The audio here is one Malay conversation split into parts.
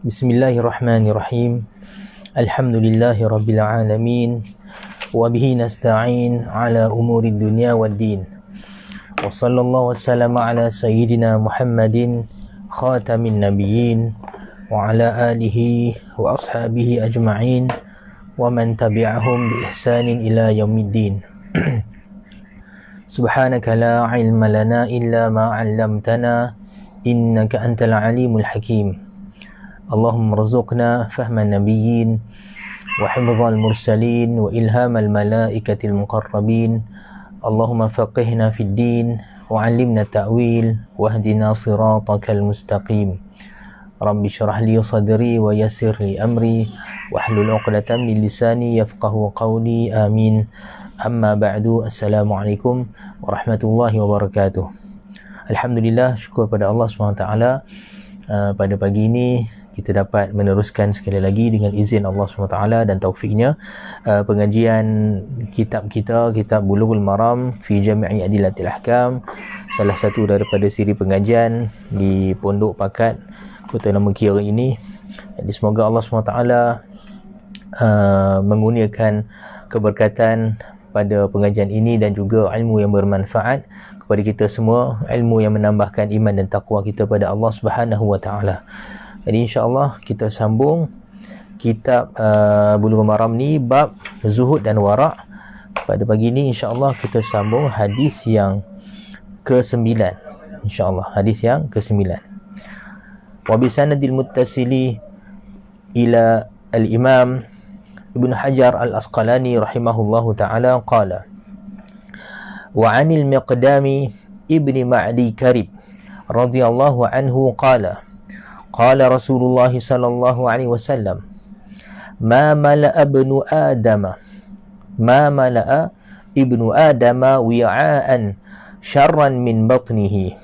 Bismillahirrahmanirrahim. Alhamdulillahi rabbil alamin. Wa bihi nasta'in ala umuri dunya waddin. Wa sallallahu wassalamu ala sayyidina Muhammadin khatamin nabiyyin wa ala alihi wa ashabihi ajma'in wa man tabi'ahum bi ihsanin ila yaumiddin. Subhanaka la ilma lana illa ma 'allamtana innaka antal alimul hakim. Allahumma rzuqna fahman nabiyyin wa hifdzal mursalin wa ilhamal malaikatil muqarrabin. Allahumma faqihna fid din wa 'allimna ta'wil wahdina siratakal mustaqim. Rabbi shrah li sadri wa yassir li amri wahlul 'uqdatam min lisani yafqahu qawli. Amin. Amma ba'du. Assalamualaikum warahmatullahi wabarakatuh. Alhamdulillah, syukur pada Allah SWT. Pada pagi ini kita dapat meneruskan sekali lagi dengan izin Allah SWT dan taufiknya pengajian kitab kita, kitab Bulughul Maram fi Jami' Adillatil Ahkam, salah satu daripada siri pengajian di Pondok Pakat, Kota Lama Kira ini. Jadi semoga Allah SWT mengurniakan keberkatan pada pengajian ini dan juga ilmu yang bermanfaat kepada kita semua, ilmu yang menambahkan iman dan taqwa kita pada Allah Subhanahu wa taala. Jadi insya-Allah kita sambung kitab Bulughul Maram ni, bab zuhud dan wara'. Pada pagi ni insya-Allah kita sambung hadis yang ke-9. Insya-Allah hadis yang ke-9. Wa bi sanadil muttasili ila al-Imam Ibn Hajar al-Asqalani rahimahullahu ta'ala qala wa 'anil Miqdami ibni Ma'di Karib radhiyallahu anhu qala qala Rasulullah sallallahu alaihi wasallam ma mala'a ibnu adama wi'aan syarran min batnihi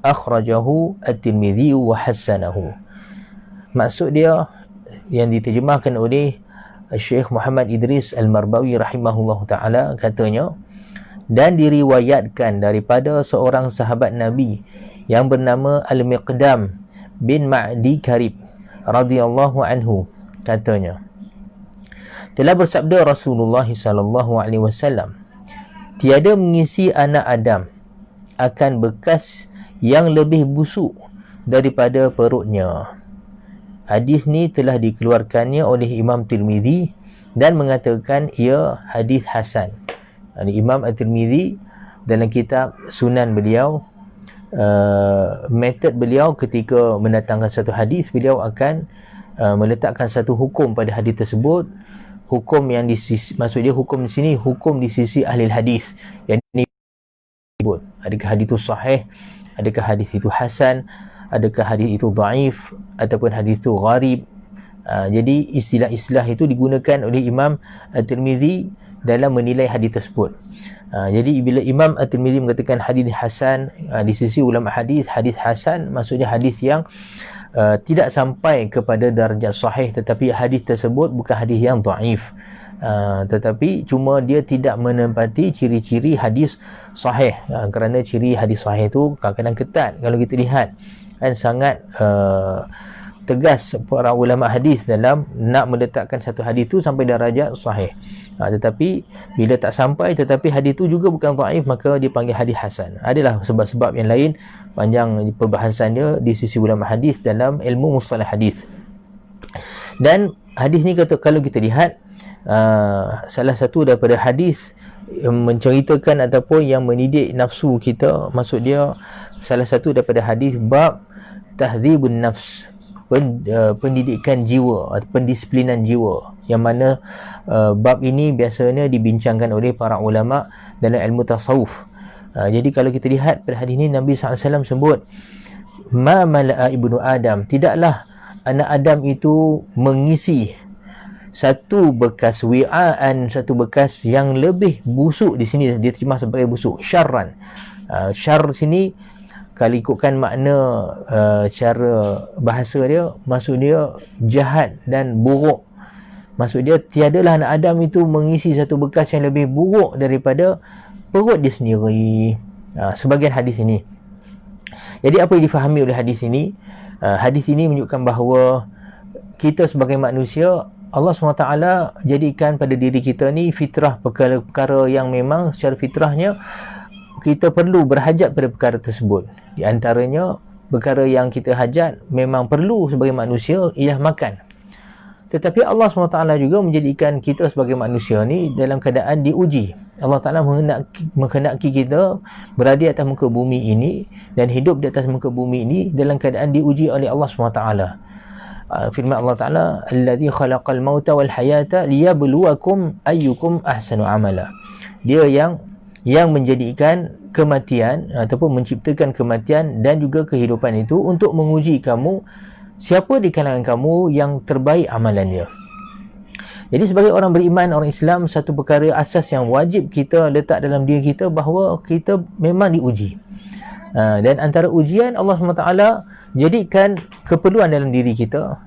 akhrajahu at-Tirmidzi wa hassanahu. Maksud dia yang diterjemahkan oleh Syekh Muhammad Idris Al-Marbawi rahimahullah ta'ala, katanya, dan diriwayatkan daripada seorang sahabat Nabi yang bernama Al-Miqdam bin Ma'di Karib radhiyallahu anhu, katanya, telah bersabda Rasulullah sallallahu alaihi wasallam, tiada mengisi anak Adam akan bekas yang lebih busuk daripada perutnya. Hadis ni telah dikeluarkannya oleh Imam Tirmidzi dan mengatakan ia hadis hasan. Imam At-Tirmidzi dalam kitab Sunan beliau, metod beliau ketika mendatangkan satu hadis, beliau akan meletakkan satu hukum pada hadis tersebut. Hukum yang di sisi, maksud dia hukum di sini, hukum di sisi ahli hadis. Yang ini disebut, adakah hadis itu sahih, adakah hadis itu hasan, adakah hadis itu dhaif ataupun hadis itu gharib. Jadi istilah-istilah itu digunakan oleh Imam At-Tirmidzi dalam menilai hadis tersebut. Jadi bila Imam At-Tirmidzi mengatakan hadis hasan, di sisi ulama hadis, hadis hasan maksudnya hadis yang tidak sampai kepada darjat sahih, tetapi hadis tersebut bukan hadis yang dhaif, tetapi cuma dia tidak menempati ciri-ciri hadis sahih. Kerana ciri hadis sahih itu kadang-kadang ketat, kalau kita lihat kan sangat tegas para ulama hadis dalam nak meletakkan satu hadis tu sampai darjat sahih. Tetapi bila tak sampai, tetapi hadis tu juga bukan dhaif, maka dipanggil hadis hasan. Adalah sebab-sebab yang lain, panjang perbahasan dia di sisi ulama hadis dalam ilmu mustalah hadis. Dan hadis ni kata, kalau kita lihat salah satu daripada hadis yang menceritakan ataupun yang mendidik nafsu kita, maksud dia salah satu daripada hadis bab tahdzibun nafs, pendidikan jiwa, pendisiplinan jiwa, yang mana bab ini biasanya dibincangkan oleh para ulama dalam ilmu tasawuf. Jadi kalau kita lihat pada hadis ini, Nabi SAW sebut ma mala'a ibnu Adam, tidaklah anak Adam itu mengisi satu bekas wi'aan, satu bekas yang lebih busuk. Di sini dia terjemah sebagai busuk, syarran. Syar sini kalau ikutkan makna cara bahasa dia, maksud dia jahat dan buruk. Maksud dia tiadalah anak Adam itu mengisi satu bekas yang lebih buruk daripada perut dia sendiri. Sebagian hadis ini. Jadi apa yang difahami oleh hadis ini? Hadis ini menunjukkan bahawa kita sebagai manusia, Allah SWT jadikan pada diri kita ni fitrah, perkara-perkara yang memang secara fitrahnya kita perlu berhajat pada perkara tersebut. Di antaranya perkara yang kita hajat memang perlu sebagai manusia ialah makan. Tetapi Allah SWT juga menjadikan kita sebagai manusia ni dalam keadaan diuji. Allah Ta'ala menghendaki kita berada di atas muka bumi ini dan hidup di atas muka bumi ini dalam keadaan diuji oleh Allah SWT. Firman Allah Ta'ala, alladhi khalaqal mauta wal hayata liyabluwakum ayyukum ahsanu amala. Dia yang menjadikan kematian ataupun menciptakan kematian dan juga kehidupan itu untuk menguji kamu, siapa di kalangan kamu yang terbaik amalannya. Jadi sebagai orang beriman, orang Islam, satu perkara asas yang wajib kita letak dalam diri kita bahawa kita memang diuji. Dan antara ujian, Allah SWT jadikan keperluan dalam diri kita,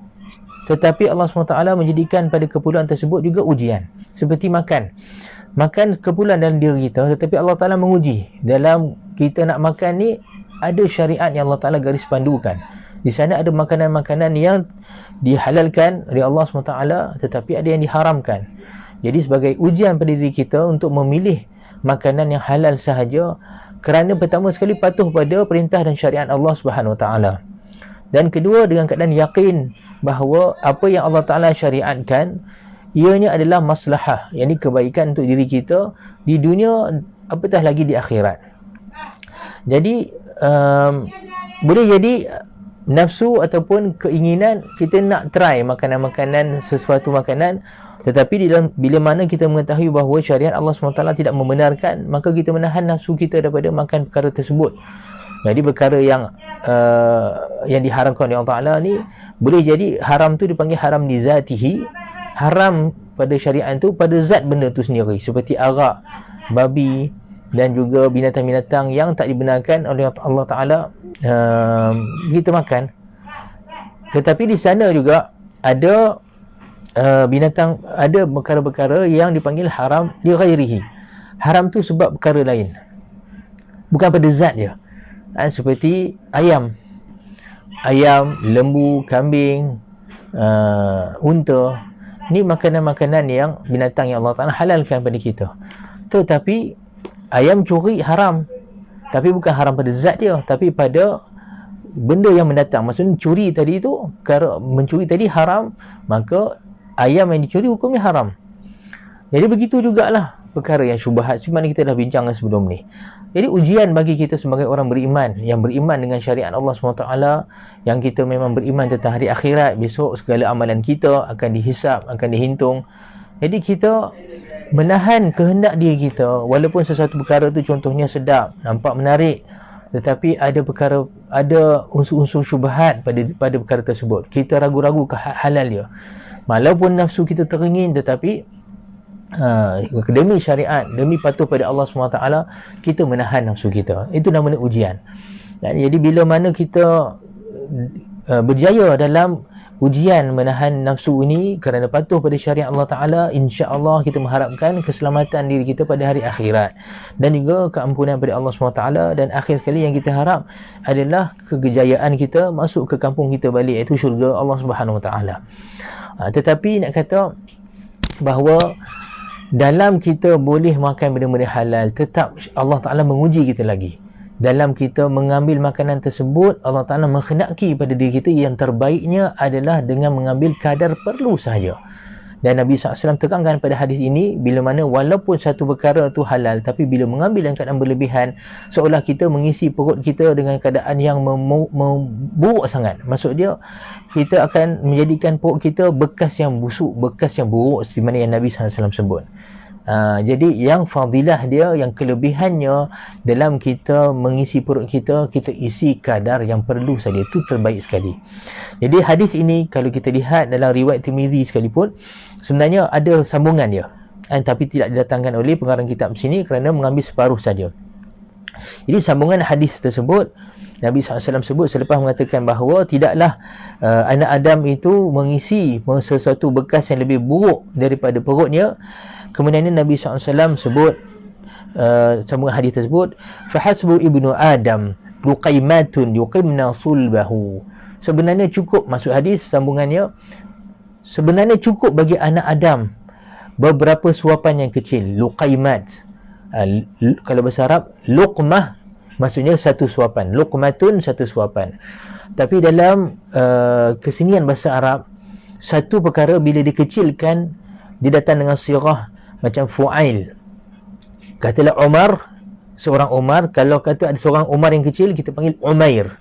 tetapi Allah SWT menjadikan pada keperluan tersebut juga ujian. Seperti makan keperluan dalam diri kita, tetapi Allah Ta'ala menguji. Dalam kita nak makan ni, ada syariat yang Allah Ta'ala garis pandukan. Di sana ada makanan-makanan yang dihalalkan oleh Allah SWT, tetapi ada yang diharamkan. Jadi sebagai ujian pada diri kita untuk memilih makanan yang halal sahaja, kerana pertama sekali patuh pada perintah dan syariat Allah SWT. Dan kedua, dengan keadaan yakin bahawa apa yang Allah Ta'ala syariatkan ianya adalah maslahah, yakni kebaikan untuk diri kita di dunia, apatah lagi di akhirat. Jadi boleh jadi nafsu ataupun keinginan kita nak try makanan-makanan, sesuatu makanan, tetapi bila mana kita mengetahui bahawa syariat Allah SWT tidak membenarkan, maka kita menahan nafsu kita daripada makan perkara tersebut. Jadi perkara yang diharamkan oleh Allah Ta'ala ni, boleh jadi haram tu dipanggil haram li zatihi, haram pada syariat tu pada zat benda tu sendiri, seperti arak, babi dan juga binatang-binatang yang tak dibenarkan oleh Allah Ta'ala kita makan. Tetapi di sana juga ada binatang, ada perkara-perkara yang dipanggil haram li ghairihi. Haram tu sebab perkara lain, bukan pada zat dia. Seperti ayam, lembu, kambing, unta. Ni makanan-makanan yang binatang yang Allah Ta'ala halalkan pada kita. Tetapi ayam curi haram, tapi bukan haram pada zat dia, tapi pada benda yang mendatang. Maksudnya curi tadi tu, kalau mencuri tadi haram, maka ayam yang dicuri hukumnya haram. Jadi begitu jugalah perkara yang syubhat, seperti mana kita dah bincangkan sebelum ni. Jadi ujian bagi kita sebagai orang beriman, yang beriman dengan syariat Allah SWT, yang kita memang beriman tentang hari akhirat, besok segala amalan kita akan dihisap, akan dihitung. Jadi kita menahan kehendak diri kita, walaupun sesuatu perkara tu contohnya sedap, nampak menarik, tetapi ada unsur-unsur syubhat pada perkara tersebut. Kita ragu-ragu ke halal dia. Walaupun nafsu kita teringin, tetapi demi syariat, demi patuh pada Allah SWT, kita menahan nafsu kita. Itu namanya ujian. Dan jadi bila mana kita berjaya dalam ujian menahan nafsu ini kerana patuh pada syariat Allah Ta'ala, insya-Allah kita mengharapkan keselamatan diri kita pada hari akhirat dan juga keampunan pada Allah SWT. Dan akhir sekali yang kita harap adalah kejayaan kita masuk ke kampung kita balik, iaitu syurga Allah Subhanahu Wa Ta'ala. Tetapi nak kata bahawa dalam kita boleh makan benda-benda halal, tetap Allah Ta'ala menguji kita lagi. Dalam kita mengambil makanan tersebut, Allah Ta'ala menghendaki pada diri kita yang terbaiknya adalah dengan mengambil kadar perlu sahaja. Dan Nabi SAW tekankan pada hadis ini, bila mana walaupun satu perkara tu halal, tapi bila mengambil dalam keadaan berlebihan, seolah kita mengisi perut kita dengan keadaan yang buruk sangat. Maksud dia, kita akan menjadikan perut kita bekas yang busuk, bekas yang buruk, seperti mana yang Nabi SAW sebut. Jadi yang fadilah dia, yang kelebihannya dalam kita mengisi perut kita, kita isi kadar yang perlu saja. Itu terbaik sekali. Jadi hadis ini kalau kita lihat dalam riwayat Tirmizi sekalipun, sebenarnya ada sambungan dia, tapi tidak didatangkan oleh pengarang kitab sini kerana mengambil separuh saja. Jadi sambungan hadis tersebut, Nabi SAW sebut selepas mengatakan bahawa tidaklah anak Adam itu mengisi sesuatu bekas yang lebih buruk daripada perutnya. Kemudian Nabi SAW sebut sambungan hadis tersebut, fahasbu ibnu Adam luqaimatun yuqimna sulbahu. Sebenarnya cukup, masuk hadis sambungannya, sebenarnya cukup bagi anak Adam beberapa suapan yang kecil, luqaimat. Kalau bahasa Arab, luqmah maksudnya satu suapan, luqmatun satu suapan. Tapi dalam kesenian bahasa Arab, satu perkara bila dikecilkan, dia datang dengan sirah macam fu'ail. Katalah Umar, seorang Umar. Kalau kata ada seorang Umar yang kecil, kita panggil Umair.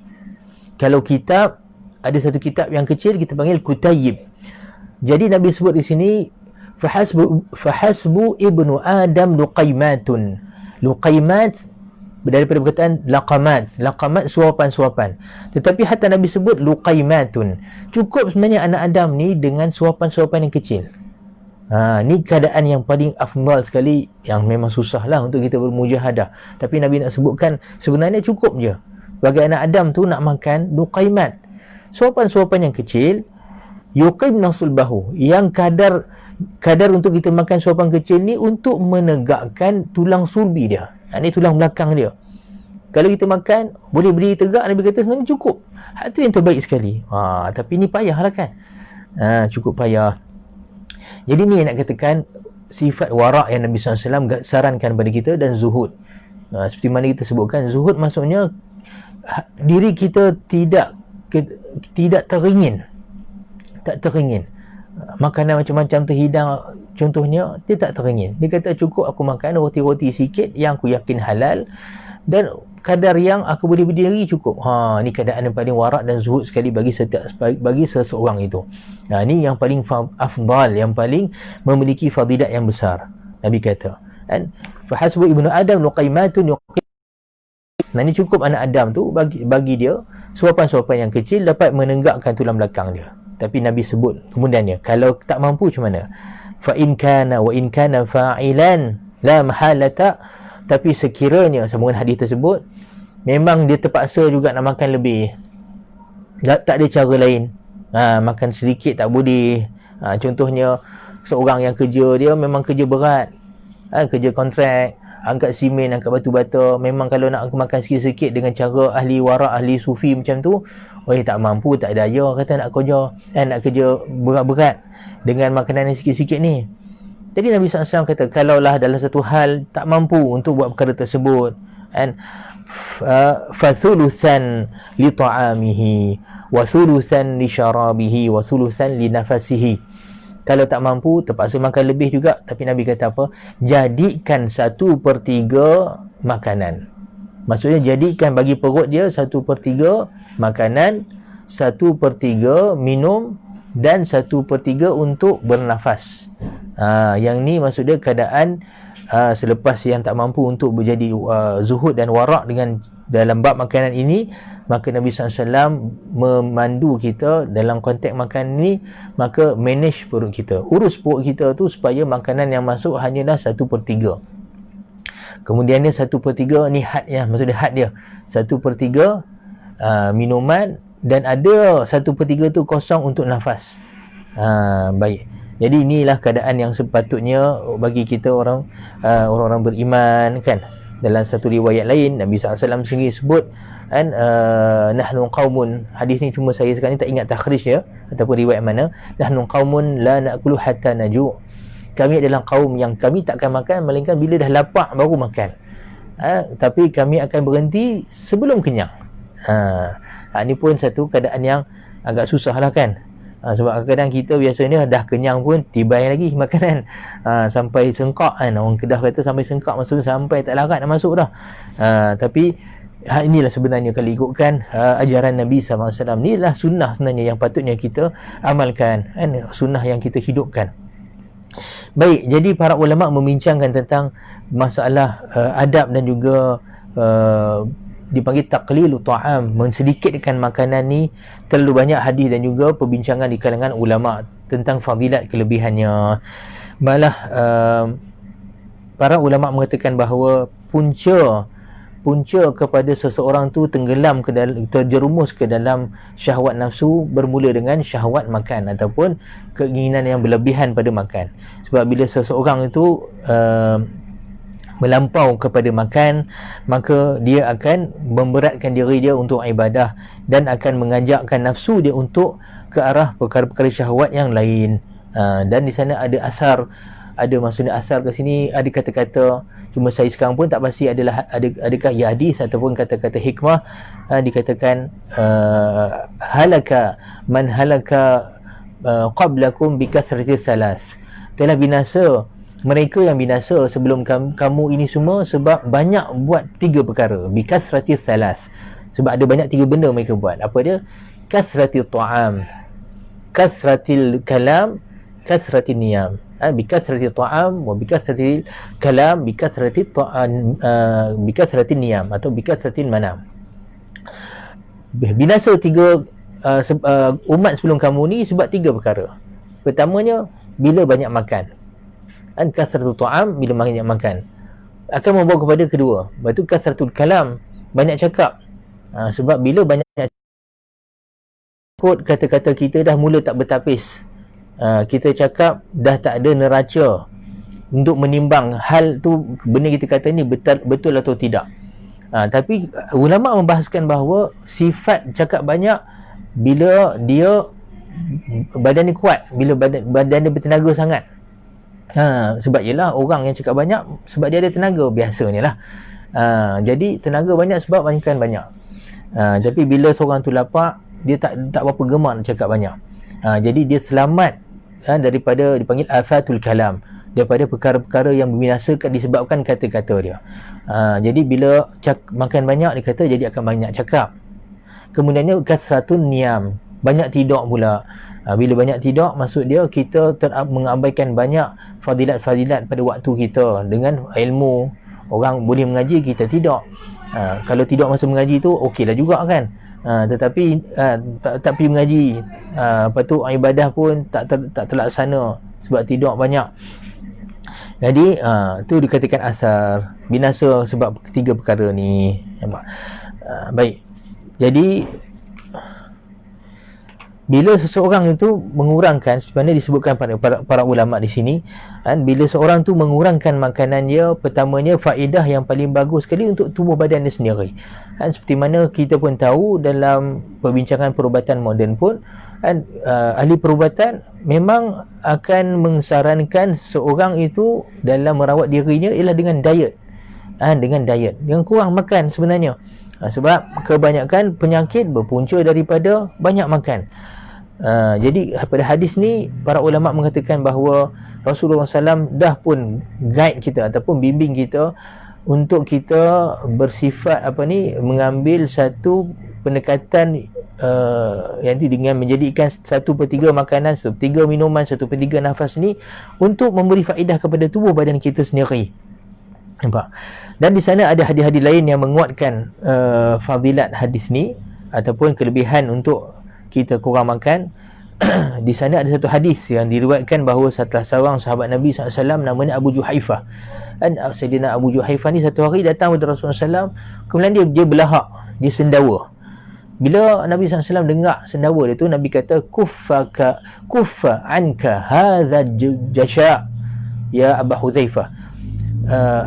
Kalau kitab, ada satu kitab yang kecil, kita panggil Kutayib. Jadi Nabi sebut di sini, fahasbu ibnu Adam luqaimatun. Luqaimat daripada perkataan laqamat. Laqamat suapan-suapan. Tetapi hatta Nabi sebut luqaimatun. Cukup sebenarnya anak Adam ni dengan suapan-suapan yang kecil. Ni keadaan yang paling afdal sekali, yang memang susah lah untuk kita bermujahadah. Tapi Nabi nak sebutkan sebenarnya cukup je bagi anak Adam tu nak makan luqaimat, suapan-suapan yang kecil, yuqimna sulbahu, yang kadar untuk kita makan suapan kecil ni untuk menegakkan tulang sulbi dia. Ni tulang belakang dia. Kalau kita makan boleh berdiri tegak, Nabi kata sebenarnya cukup. Itu yang terbaik sekali. Tapi ni payah lah kan. Cukup payah. Jadi ni yang nak katakan sifat warak yang Nabi SAW sarankan kepada kita, dan zuhud. Seperti mana kita sebutkan, zuhud maksudnya diri kita tidak teringin. Tak teringin. Makanan macam-macam terhidang contohnya, dia tak teringin. Dia kata cukup aku makan roti-roti sikit yang aku yakin halal, dan kadar yang aku boleh berdiri cukup. Ni keadaan yang paling warak dan zuhud sekali bagi seseorang itu. Ni yang paling afdal, yang paling memiliki fadilat yang besar. Nabi kata, kan, fahasbu ibnu Adam luqaimatun yuqim. Ni cukup anak Adam tu bagi dia suapan-suapan yang kecil dapat menenggakkan tulang belakang dia. Tapi Nabi sebut kemudiannya, kalau tak mampu macam mana? Fa in kana wa in kana fa'ilan la mahalata. Tapi sekiranya sambungan hadis tersebut memang dia terpaksa juga nak makan lebih, tak ada cara lain, makan sedikit tak boleh. Contohnya seorang yang kerja dia memang kerja berat, kerja kontrak, angkat simen, angkat batu bata. Memang kalau nak makan sikit-sikit dengan cara ahli warak, ahli sufi macam tu, tak mampu, tak daya kata nak kerja berat-berat dengan makanan yang sikit-sikit ni. Jadi Nabi SAW kata, kalaulah dalam satu hal tak mampu untuk buat perkara tersebut, fathuluthan li ta'amihi wa thuluthan li syarabihi wa thuluthan li nafasihi. Kalau tak mampu, terpaksa makan lebih juga. Tapi Nabi kata apa? Jadikan 1/3 makanan. Maksudnya jadikan bagi perut dia 1/3 makanan, 1/3 minum, dan 1/3 untuk bernafas. Yang ni maksudnya keadaan selepas yang tak mampu untuk berjadi zuhud dan warak dengan dalam bab makanan ini, maka Nabi SAW memandu kita dalam konteks makan ni, maka manage perut kita, urus perut kita tu supaya makanan yang masuk hanyalah 1/3. Kemudian dia 1/3 ni hadnya, maksudnya had dia 1/3 minuman, dan ada 1/3 tu kosong untuk nafas. Baik. Jadi inilah keadaan yang sepatutnya bagi kita orang-orang beriman, kan. Dalam satu riwayat lain Nabi SAW sendiri sebut, nahnu qaumun, hadis ni cuma saya sekarang ni tak ingat takhrij ya ataupun riwayat mana, nahnu qaumun la na'kulu hatta naju'. Kami adalah kaum yang kami takkan makan melainkan bila dah lapar baru makan. Tapi kami akan berhenti sebelum kenyang. Ini pun satu keadaan yang agak susah lah kan. Sebab kadang-kadang kita biasanya dah kenyang pun tibai lagi makanan, sampai sengkak kan. Orang Kedah kata sampai sengkak, maksudnya sampai tak larat nak masuk dah. Tapi inilah sebenarnya kalau ikutkan ajaran Nabi SAW, inilah sunnah sebenarnya yang patutnya kita amalkan, kan? Sunnah yang kita hidupkan. Baik, jadi para ulama membincangkan tentang masalah adab dan juga dipanggil taqlilu ta'am, mensedikitkan makanan ni. Terlalu banyak hadis dan juga perbincangan di kalangan ulama tentang fadilat kelebihannya. Malah para ulama mengatakan bahawa punca kepada seseorang tu tenggelam ke dalam, terjerumus ke dalam syahwat nafsu bermula dengan syahwat makan ataupun keinginan yang berlebihan pada makan. Sebab bila seseorang itu melampau kepada makan, maka dia akan memberatkan diri dia untuk ibadah dan akan mengajakkan nafsu dia untuk ke arah perkara-perkara syahwat yang lain. Dan di sana ada asar, ada maksudnya asar ke sini ada kata-kata, cuma saya sekarang pun tak pasti adakah ia hadis ataupun kata-kata hikmah. Dikatakan halaka man halaka qablakum bikathrati thalas, telah binasa mereka yang binasa sebelum kamu ini semua sebab banyak buat 3 perkara. Bikathrati thalas, sebab ada banyak 3 benda mereka buat. Apa dia? Kathrati ta'am, kathratil kalam, kathratil niyam. Bikathrati ta'am wa bikathrati kalam, bikathrati ta'am, bikathrati niyam atau bikathrati manam. Binasa 3 umat sebelum kamu ni sebab 3 perkara. Pertamanya, bila banyak makan. Kathratu ta'am, bila banyak makan, akan membawa kepada kedua. Lepas tu kathratul kalam, banyak cakap. Sebab bila banyak takut kata-kata kita dah mula tak bertapis. Kita cakap dah tak ada neraca untuk menimbang hal tu, benda kita kata ni betul atau tidak. Tapi ulama membahaskan bahawa sifat cakap banyak bila dia badan dia kuat, bila badan dia bertenaga sangat. Sebab ialah orang yang cakap banyak sebab dia ada tenaga biasanya lah. Jadi tenaga banyak sebab makan banyak. Tapi bila seorang tu lapar, dia tak berapa gemar nak cakap banyak. Jadi dia selamat daripada dipanggil afatul kalam, daripada perkara-perkara yang membinasakan disebabkan kata-kata dia. Jadi bila makan banyak, dia kata jadi akan banyak cakap. Kemudiannya kathratun niyam, banyak tidur pula. Bila banyak tidur, maksud dia kita mengabaikan banyak fadilat-fadilat pada waktu kita. Dengan ilmu, orang boleh mengaji, kita tidur. Kalau tidur masa mengaji tu okey lah juga kan. Tetapi tak pergi mengaji, lepas tu ibadah pun tak terlaksana sebab tidur banyak. Jadi tu dikatakan asar, binasa sebab 3 perkara ni. Baik. Jadi bila seseorang itu mengurangkan, sebenarnya disebutkan para ulama di sini, bila seorang tu mengurangkan makanan dia, pertamanya faedah yang paling bagus sekali untuk tubuh badan dia sendiri. Seperti mana kita pun tahu dalam perbincangan perubatan moden pun, ahli perubatan memang akan mensarankan seorang itu dalam merawat dirinya ialah dengan diet. Dengan diet yang kurang makan sebenarnya. Sebab kebanyakan penyakit berpunca daripada banyak makan. Jadi pada hadis ni para ulama mengatakan bahawa Rasulullah SAW dah pun guide kita ataupun bimbing kita untuk kita bersifat mengambil satu pendekatan yang dengan menjadikan 1/3 makanan, 1/3 minuman, 1/3 nafas ni untuk memberi faedah kepada tubuh badan kita sendiri. Nampak? Dan di sana ada hadis-hadis lain yang menguatkan fadilat hadis ni ataupun kelebihan untuk kita kurang makan. Di sana ada satu hadis yang diriwayatkan bahawa salah seorang sahabat Nabi SAW namanya Abu Juhaifah. Sayyidina Abu Juhaifah ni satu hari datang kepada Rasulullah SAW, kemudian dia belahak, dia sendawa. Bila Nabi SAW dengar sendawa dia tu, Nabi kata kuffa anka hadha jasha ya Abu Hudzaifah,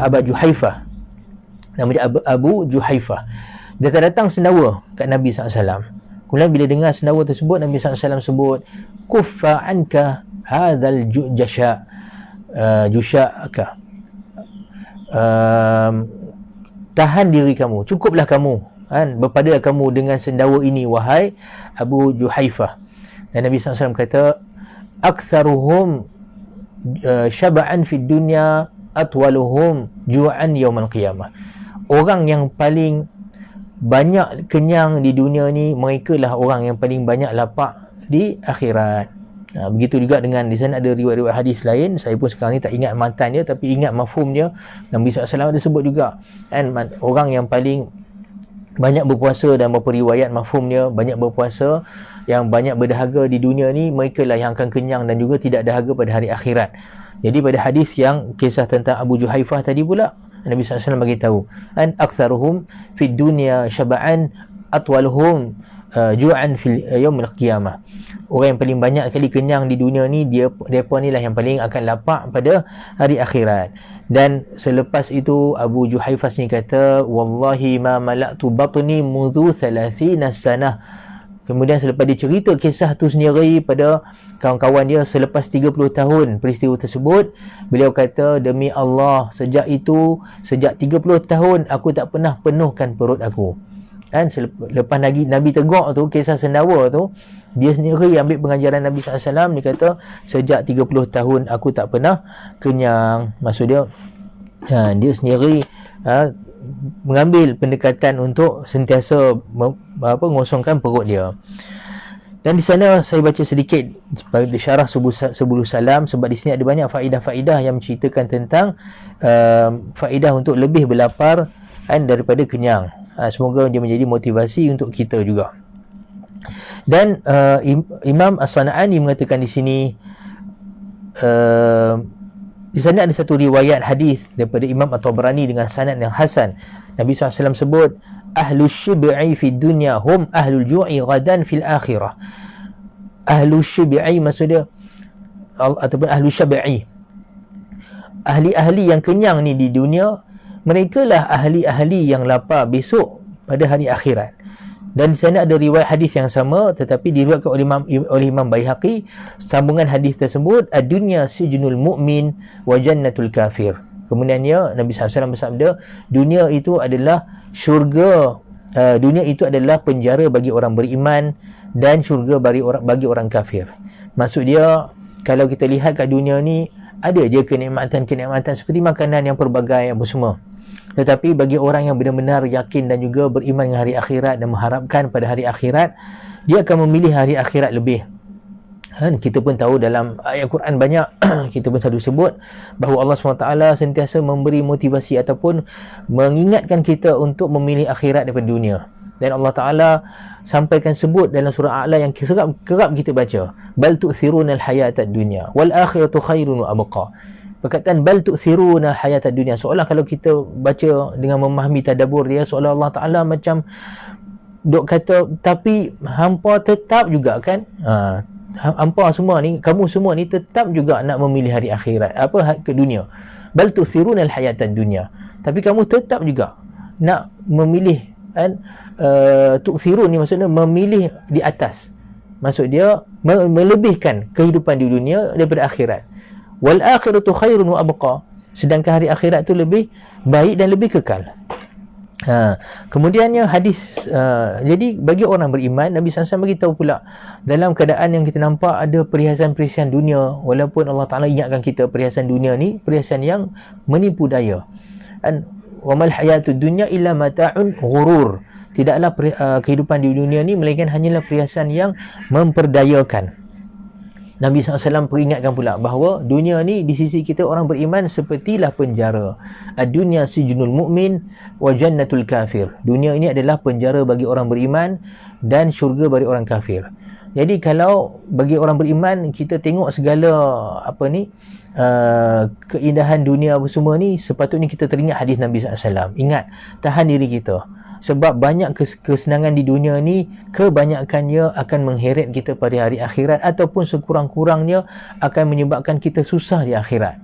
Abu Juhaifah, nama dia Abu Juhaifah. Dia datang sendawa kat Nabi SAW. Kemudian bila dengar sendawa tersebut, Nabi SAW sebut kuffa anka hadzal jasha, jusha'aka, tahan diri kamu, cukuplah kamu, berpada kamu dengan sendawa ini wahai Abu Juhaifah. Dan Nabi SAW kata aktsaruhum syab'an fid dunya atwaluhum ju'an yaumal qiyamah. Orang yang paling banyak kenyang di dunia ni, mereka lah orang yang paling banyak lapar di akhirat. Begitu juga dengan di sana ada riwayat-riwayat hadis lain, saya pun sekarang ni tak ingat matan dia, tapi ingat mafhum dia. Nabi SAW ada sebut juga orang yang paling banyak berpuasa, dan beberapa riwayat mafhum dia banyak berpuasa, yang banyak berdahaga di dunia ni, mereka lah yang akan kenyang dan juga tidak dahaga pada hari akhirat. Jadi pada hadis yang kisah tentang Abu Juhaifah tadi pula, Nabi SAW bagi tahu aktsaruhum fid dunya syab'an atwaluhum ju'an fil yaumil qiyamah. Orang yang paling banyak sekali kenyang di dunia ni, depa ni lah yang paling akan lapar pada hari akhirat. Dan selepas itu Abu Juhaifah ni kata wallahi ma mala'tu batni mudhu 30 sanah, Kemudian selepas dia cerita kisah tu sendiri pada kawan-kawan dia selepas 30 tahun peristiwa tersebut, beliau kata, demi Allah, sejak 30 tahun aku tak pernah penuhkan perut aku. Kan, lepas lagi Nabi tegur tu, kisah sendawa tu, dia sendiri ambil pengajaran Nabi SAW. Dia kata, sejak 30 tahun aku tak pernah kenyang. Maksud dia, dia sendiri mengambil pendekatan untuk sentiasa mengosongkan perut dia. Dan di sana saya baca sedikit pada syarah sebelum salam, sebab di sini ada banyak faedah-faedah yang menceritakan tentang faedah untuk lebih berlapar daripada kenyang. Semoga dia menjadi motivasi untuk kita juga. Dan Imam As-Sana'ani mengatakan di sini, di sana ada satu riwayat hadis daripada Imam At-Tabrani dengan sanad yang hasan. Nabi SAW sebut, ahlus syib'i fid dunya hum ahlul ju'i ghadan fil akhirah. Ahlus syib'i maksudnya ataupun ahlus syib'i, ahli-ahli yang kenyang ni di dunia, mereka lah ahli-ahli yang lapar besok pada hari akhirat. Dan di sana ada riwayat hadis yang sama, tetapi diriwayatkan oleh Imam Baihaqi. Sambungan hadis tersebut, ad-dunya sijnul mu'min wa jannatul kafir. Kemudiannya Nabi SAW bersabda, dunia itu adalah syurga, dunia itu adalah penjara bagi orang beriman dan syurga bagi orang kafir. Maksud dia, kalau kita lihat kat dunia ni, ada je kenikmatan-kenikmatan seperti makanan yang pelbagai apa semua. Tetapi bagi orang yang benar-benar yakin dan juga beriman dengan hari akhirat dan mengharapkan pada hari akhirat, dia akan memilih hari akhirat lebih. Kita pun tahu dalam ayat Quran banyak kita pun selalu sebut bahawa Allah SWT sentiasa memberi motivasi ataupun mengingatkan kita untuk memilih akhirat daripada dunia. Dan Allah Ta'ala sampaikan sebut dalam surah A'la yang kerap kita baca, bal tu'thiruna al-hayatad dunya wal akhiratu khairun wa abqa. Perkataan bal tu'thiruna hayatad dunya, seolah kalau kita baca dengan memahami tadabbur dia, seolah Allah Ta'ala macam duk kata, tapi hampa tetap juga kan, hampa semua ni, kamu semua ni tetap juga nak memilih hari akhirat, ke dunia. Bal tu'thiruna al-hayatad dunya, tapi kamu tetap juga nak memilih kan, tu'thirun ni maksudnya memilih di atas, maksud dia melebihkan kehidupan di dunia daripada akhirat. Wal akhiratu khairun wa abqa, sedangkan hari akhirat tu lebih baik dan lebih kekal. Kemudiannya hadis, jadi bagi orang beriman, Nabi SAW beritahu pula, dalam keadaan yang kita nampak ada perhiasan-perhiasan dunia, walaupun Allah Ta'ala ingatkan kita perhiasan dunia ni perhiasan yang menipu daya. Wa mal hayatud dunya illa mata'un ghurur, tidaklah kehidupan di dunia ni melainkan hanyalah perhiasan yang memperdayakan. Nabi SAW peringatkan pula bahawa dunia ni di sisi kita orang beriman sepertilah penjara. Ad-dunya sijnul mu'min wa jannatul kafir. Dunia ini adalah penjara bagi orang beriman dan syurga bagi orang kafir. Jadi kalau bagi orang beriman, kita tengok segala keindahan dunia apa semua ni, sepatutnya kita teringat hadis Nabi SAW. Ingat, tahan diri kita. Sebab banyak kesenangan di dunia ni, kebanyakannya akan mengheret kita pada hari akhirat, ataupun sekurang-kurangnya akan menyebabkan kita susah di akhirat.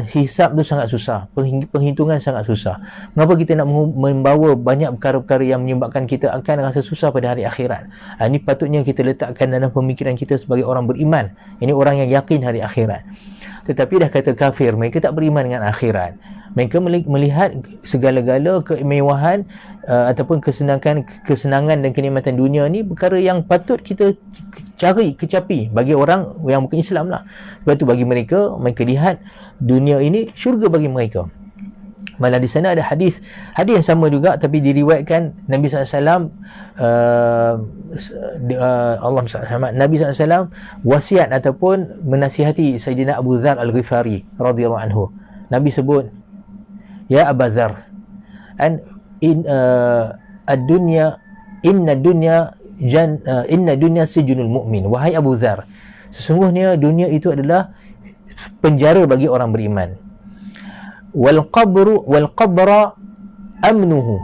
Hisab tu sangat susah, penghitungan sangat susah. Mengapa kita nak membawa banyak perkara-perkara yang menyebabkan kita akan rasa susah pada hari akhirat? Ini patutnya kita letakkan dalam pemikiran kita sebagai orang beriman. Ini orang yang yakin hari akhirat. Tetapi dah kata kafir, mereka tak beriman dengan akhirat. Mereka melihat segala-gala kemewahan ataupun kesenangan dan kenikmatan dunia ni perkara yang patut kita kecapi bagi orang yang bukan Islam lah. Sebab tu bagi mereka lihat dunia ini syurga bagi mereka. Malah di sana ada hadis yang sama juga, tapi diriwayatkan Nabi SAW Nabi SAW wasiat ataupun menasihati Sayyidina Abu Dzar Al-Ghifari radhiyallahu anhu. Nabi sebut, ya Abu Dzar, inna dunya sijnul mu'min. Wahai Abu Dzar, sesungguhnya dunia itu adalah penjara bagi orang beriman. Wal qabra amnuhu,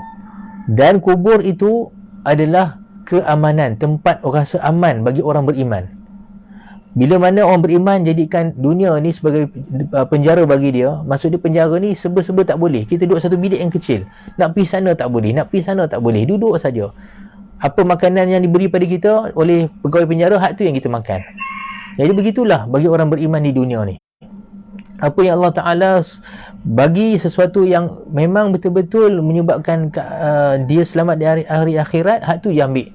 dan kubur itu adalah keamanan, tempat rasa aman bagi orang beriman. Bila mana orang beriman jadikan dunia ni sebagai penjara bagi dia, maksud dia penjara ni serba-serba tak boleh. Kita duduk satu bilik yang kecil, nak pergi sana tak boleh, nak pergi sana tak boleh, duduk saja. Apa makanan yang diberi pada kita oleh pegawai penjara, hak tu yang kita makan. Jadi begitulah bagi orang beriman di dunia ni. Apa yang Allah Ta'ala bagi sesuatu yang memang betul-betul menyebabkan dia selamat di hari akhirat, hak tu dia ambil.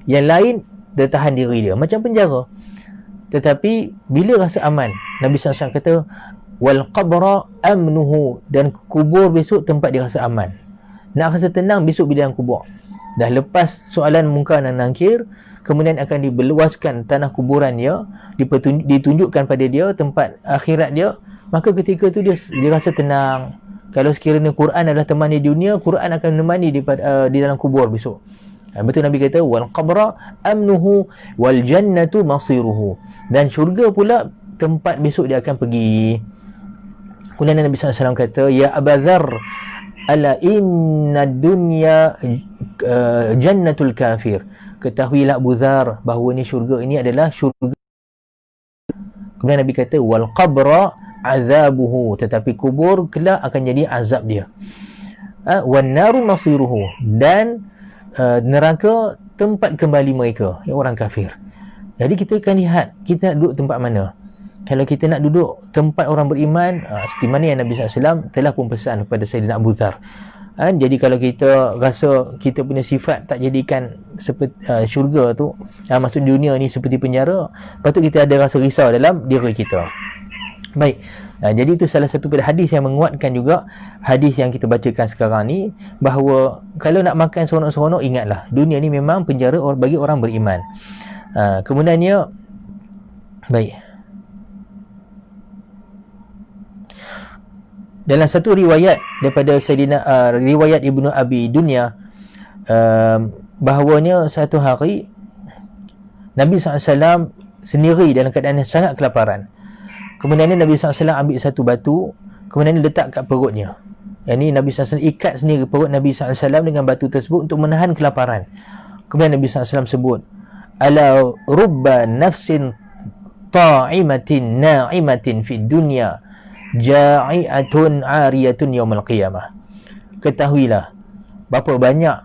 Yang lain dia tahan diri dia, macam penjara. Tetapi bila rasa aman, Nabi SAW kata wal qabra amnuhu, dan kubur besok tempat dia rasa aman. Nak rasa tenang besok bila dalam kubur, dah lepas soalan mungkar dan nakir, kemudian akan dibeluaskan tanah kuburan dia, ditunjukkan pada dia tempat akhirat dia, maka ketika tu dia rasa tenang. Kalau sekiranya Quran adalah teman di dunia, Quran akan menemani di dalam kubur besok. Betul Nabi kata wal qabra amnuhu wal jannatu masiruhu, dan syurga pula tempat besok dia akan pergi. Kemudian Nabi SAW kata, ya Aba Dzar, ala inna dunya jannatul kafir. Ketahuilah Abu Dzar bahawa ni syurga ini adalah syurga. Kemudian Nabi kata wal qabra azabuhu, tetapi kubur kelak akan jadi azab dia. Wan naru masiruhu, dan neraka tempat kembali mereka, yang orang kafir. Jadi kita akan lihat kita nak duduk tempat mana. Kalau kita nak duduk tempat orang beriman, seperti mana yang Nabi SAW telah pun pesan kepada Sayyidina Abu Dzar. Jadi kalau kita rasa kita punya sifat tak jadikan seperti syurga tu, maksud dunia ni seperti penjara, patut kita ada rasa risau dalam diri kita. Baik, jadi itu salah satu hadis yang menguatkan juga hadis yang kita bacakan sekarang ni, bahawa kalau nak makan seronok-seronok, ingatlah dunia ni memang penjara bagi orang beriman. Kemudiannya, baik, dalam satu riwayat daripada Sayyidina riwayat Ibnu Abi Dunya, bahawanya satu hari Nabi SAW sendiri dalam keadaan yang sangat kelaparan. Kemudian Nabi SAW ambil satu batu, kemudian letak kat perutnya. Yang ni Nabi SAW ikat sendiri perut Nabi SAW dengan batu tersebut untuk menahan kelaparan. Kemudian Nabi SAW sebut, ala rubba nafsin ta'imatin na'imatin fid dunya ja'iatun 'ariyatun yaumal qiyamah. Ketahuilah berapa banyak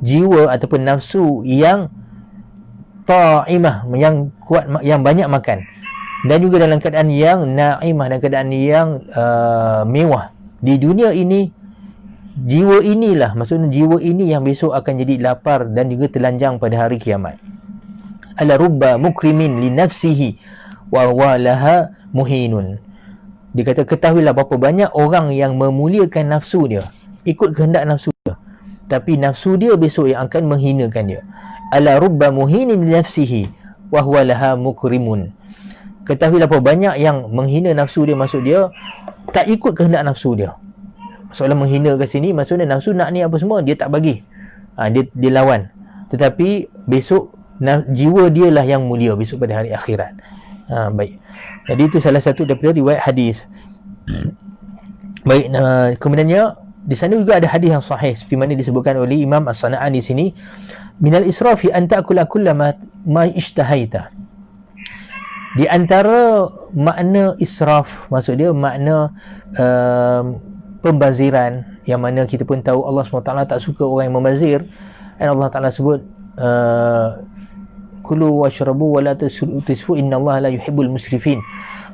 jiwa ataupun nafsu yang ta'imah, yang kuat, yang banyak makan, dan juga dalam keadaan yang na'imah, dan keadaan yang mewah di dunia ini. Jiwa inilah, maksudnya jiwa ini yang besok akan jadi lapar dan juga telanjang pada hari kiamat. Ala rubba mukrimin li nafsihi wa walaha muhinun. Dia kata ketahuilah berapa banyak orang yang memuliakan nafsu dia, ikut kehendak nafsu dia, tapi nafsu dia besok yang akan menghinakan dia. Ala rubba muhinin li nafsihi wa huwa laha mukrimun. Ketahuilah berapa banyak yang menghina nafsu dia, maksud dia tak ikut kehendak nafsu dia. Soalan menghina ke sini maksudnya nafsu nak ni apa semua dia tak bagi, dia lawan. Tetapi besok jiwa dia lah yang mulia besok pada hari akhirat. Baik, jadi itu salah satu daripada riwayat hadis. Baik, kemudiannya di sana juga ada hadis yang sahih seperti mana disebutkan oleh Imam As-Sana'ani di sini, minal israfi an ta'kula kullama ma ishtahaita. Di antara makna israf, maksud dia makna pembaziran, yang mana kita pun tahu Allah SWT tak suka orang yang membazir. Dan Allah Ta'ala sebut kulu washrabu wa la tusrifu innallaha la yuhibbul musrifin.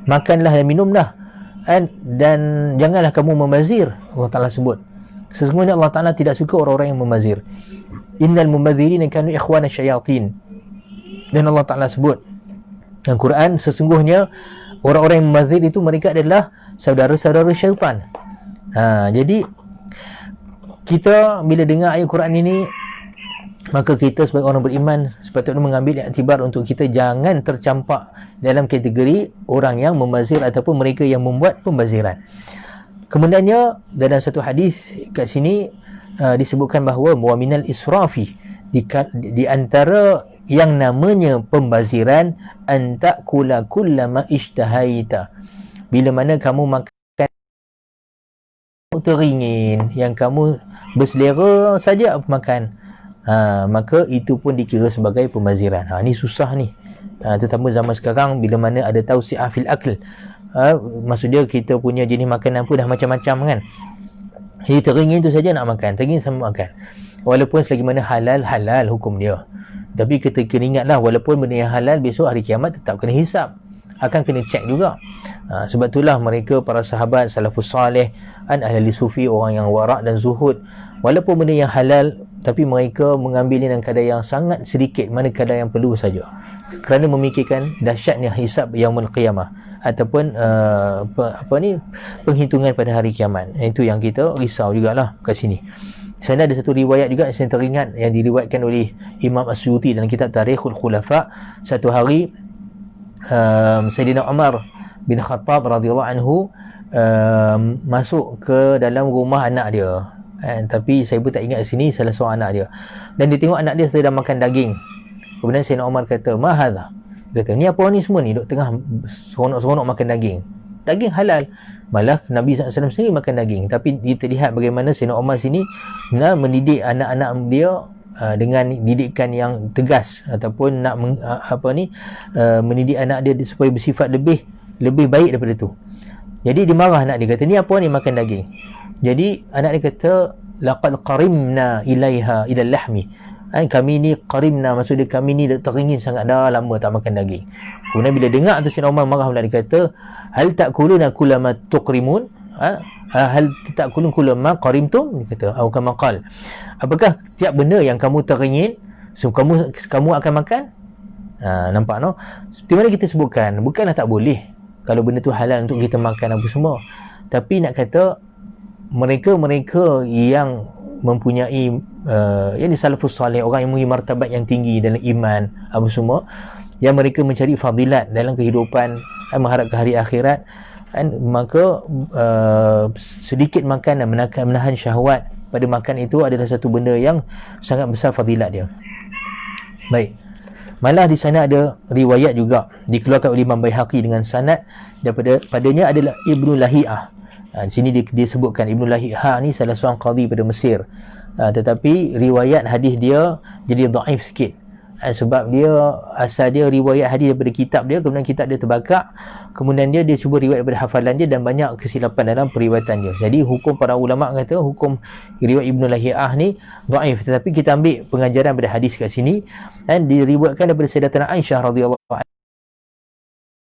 Makanlah dan minumlah dan janganlah kamu membazir. Allah Ta'ala sebut, sesungguhnya Allah Ta'ala tidak suka orang-orang yang membazir. Innal mubadzirina kanu ikhwana syayatin. Dan Allah Ta'ala sebut dalam Quran, sesungguhnya orang-orang yang membazir itu mereka adalah saudara-saudara syaitan. Jadi kita bila dengar ayat Quran ini, maka kita sebagai orang beriman sepatutnya mengambil iktibar untuk kita jangan tercampak dalam kategori orang yang membazir ataupun mereka yang membuat pembaziran. Kemudiannya dalam satu hadis kat sini disebutkan bahawa wa minal israfi, di antara yang namanya pembaziran, an ta'kula kullama ishtahaita, bila mana kamu makan teringin, yang kamu berselera saja makan, maka itu pun dikira sebagai pembaziran. Ni susah ni, terutama zaman sekarang bila mana ada tausi'ah fil akl. Maksud dia kita punya jenis makanan pun dah macam-macam kan. Jadi teringin tu saja nak makan, teringin sama makan. walaupun selagi mana halal hukum dia. Tapi kita kena ingatlah, walaupun benda yang halal, besok hari kiamat tetap kena hisap, akan kena cek juga. Sebab itulah mereka, para sahabat salafus salih, ahli sufi, orang yang warak dan zuhud, walaupun benda yang halal, tapi mereka mengambilnya dalam kadar yang sangat sedikit, mana kadar yang perlu saja, kerana memikirkan dahsyatnya hisab yaumul qiyamah, ataupun penghitungan pada hari kiamat. Itu yang kita risau jugalah kat sini. Sana ada satu riwayat juga yang saya teringat, yang diriwayatkan oleh Imam As-Suyuti dalam kitab Tarikhul Khulafa. Satu hari Sayyidina Umar bin Khattab radhiyallahu anhu masuk ke dalam rumah anak dia, tapi saya pun tak ingat sini salah seorang anak dia, dan dia tengok anak dia sedang makan daging. Kemudian Sayyidina Umar kata, "Ma hadha?" Kata, "Ni apa ni semua ni, duk tengah seronok-seronok makan daging halal." Malah Nabi SAW sendiri makan daging. Tapi kita lihat bagaimana Sayyidina Umar sini nak mendidik anak-anak dia dengan didikan yang tegas, ataupun nak mendidik anak dia supaya bersifat lebih baik daripada tu. Jadi dia marah anak dia, kata, "Ni apa ni makan daging?" Jadi anak dia kata, "Laqad qarimna ilaiha ila lahmi." Kami ni qarimna, maksud dia kami ni teringin sangat, dah lama tak makan daging. Kemudian bila dengar tu Sayyidina Umar marah pula, dia kata, "Hal ta'kuluna kullama tuqrimun?" Hal ta'kulun kullama qarimtum? Dia kata, atau kama qal, apakah setiap benda yang kamu teringin, so kamu akan makan? Nampak no? Seperti mana kita sebutkan, bukanlah tak boleh kalau benda tu halal untuk kita makan apa semua, tapi nak kata mereka yang mempunyai yang di salafus salih, orang yang mempunyai martabat yang tinggi dalam iman apa semua, yang mereka mencari fadilat dalam kehidupan, mengharap ke hari akhirat, maka sedikit makan dan menahan syahwat pada makan itu adalah satu benda yang sangat besar fadilat dia. Baik, malah di sana ada riwayat juga dikeluarkan oleh Imam Baihaqi dengan sanad padanya adalah Ibnu Lahiyah. Di sini dia sebutkan Ibnu Lahiyah ni salah seorang qadhi pada Mesir, tetapi riwayat hadis dia jadi dhaif sikit, sebab dia asal dia riwayat hadis daripada kitab dia, kemudian kitab dia terbakar, kemudian dia cuba riwayat daripada hafalan dia, dan banyak kesilapan dalam periwayatan dia. Jadi hukum para ulama kata hukum riwayat Ibnu Lahiyah ni dhaif, tetapi kita ambil pengajaran pada hadis kat sini, dan diriwayatkan daripada Sayyidatina Aisyah radhiyallahu anha,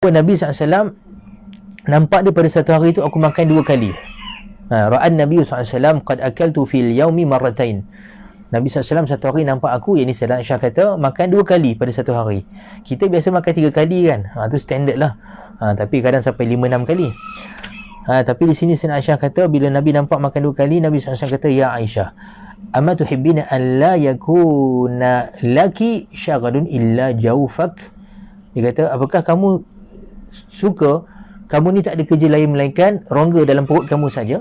Nabi SAW nampak dia pada satu hari itu aku makan 2 kali. Ra'an Nabi SAW qad akaltu fil yaumi marratain. Nabi SAW satu hari nampak aku, yang ni Sayyidatina Aisyah kata, makan 2 kali pada satu hari. Kita biasa makan 3 kali kan, tu standard lah, tapi kadang sampai 5-6 kali. Tapi di sini Sayyidatina Aisyah kata, bila Nabi nampak makan 2 kali, Nabi SAW kata, "Ya Aisyah, amma tuhibbina an la yakuna laki syaghadun illa jawfak?" Dia kata, apakah kamu suka kamu ni tak ada kerja lain melainkan rongga dalam perut kamu saja?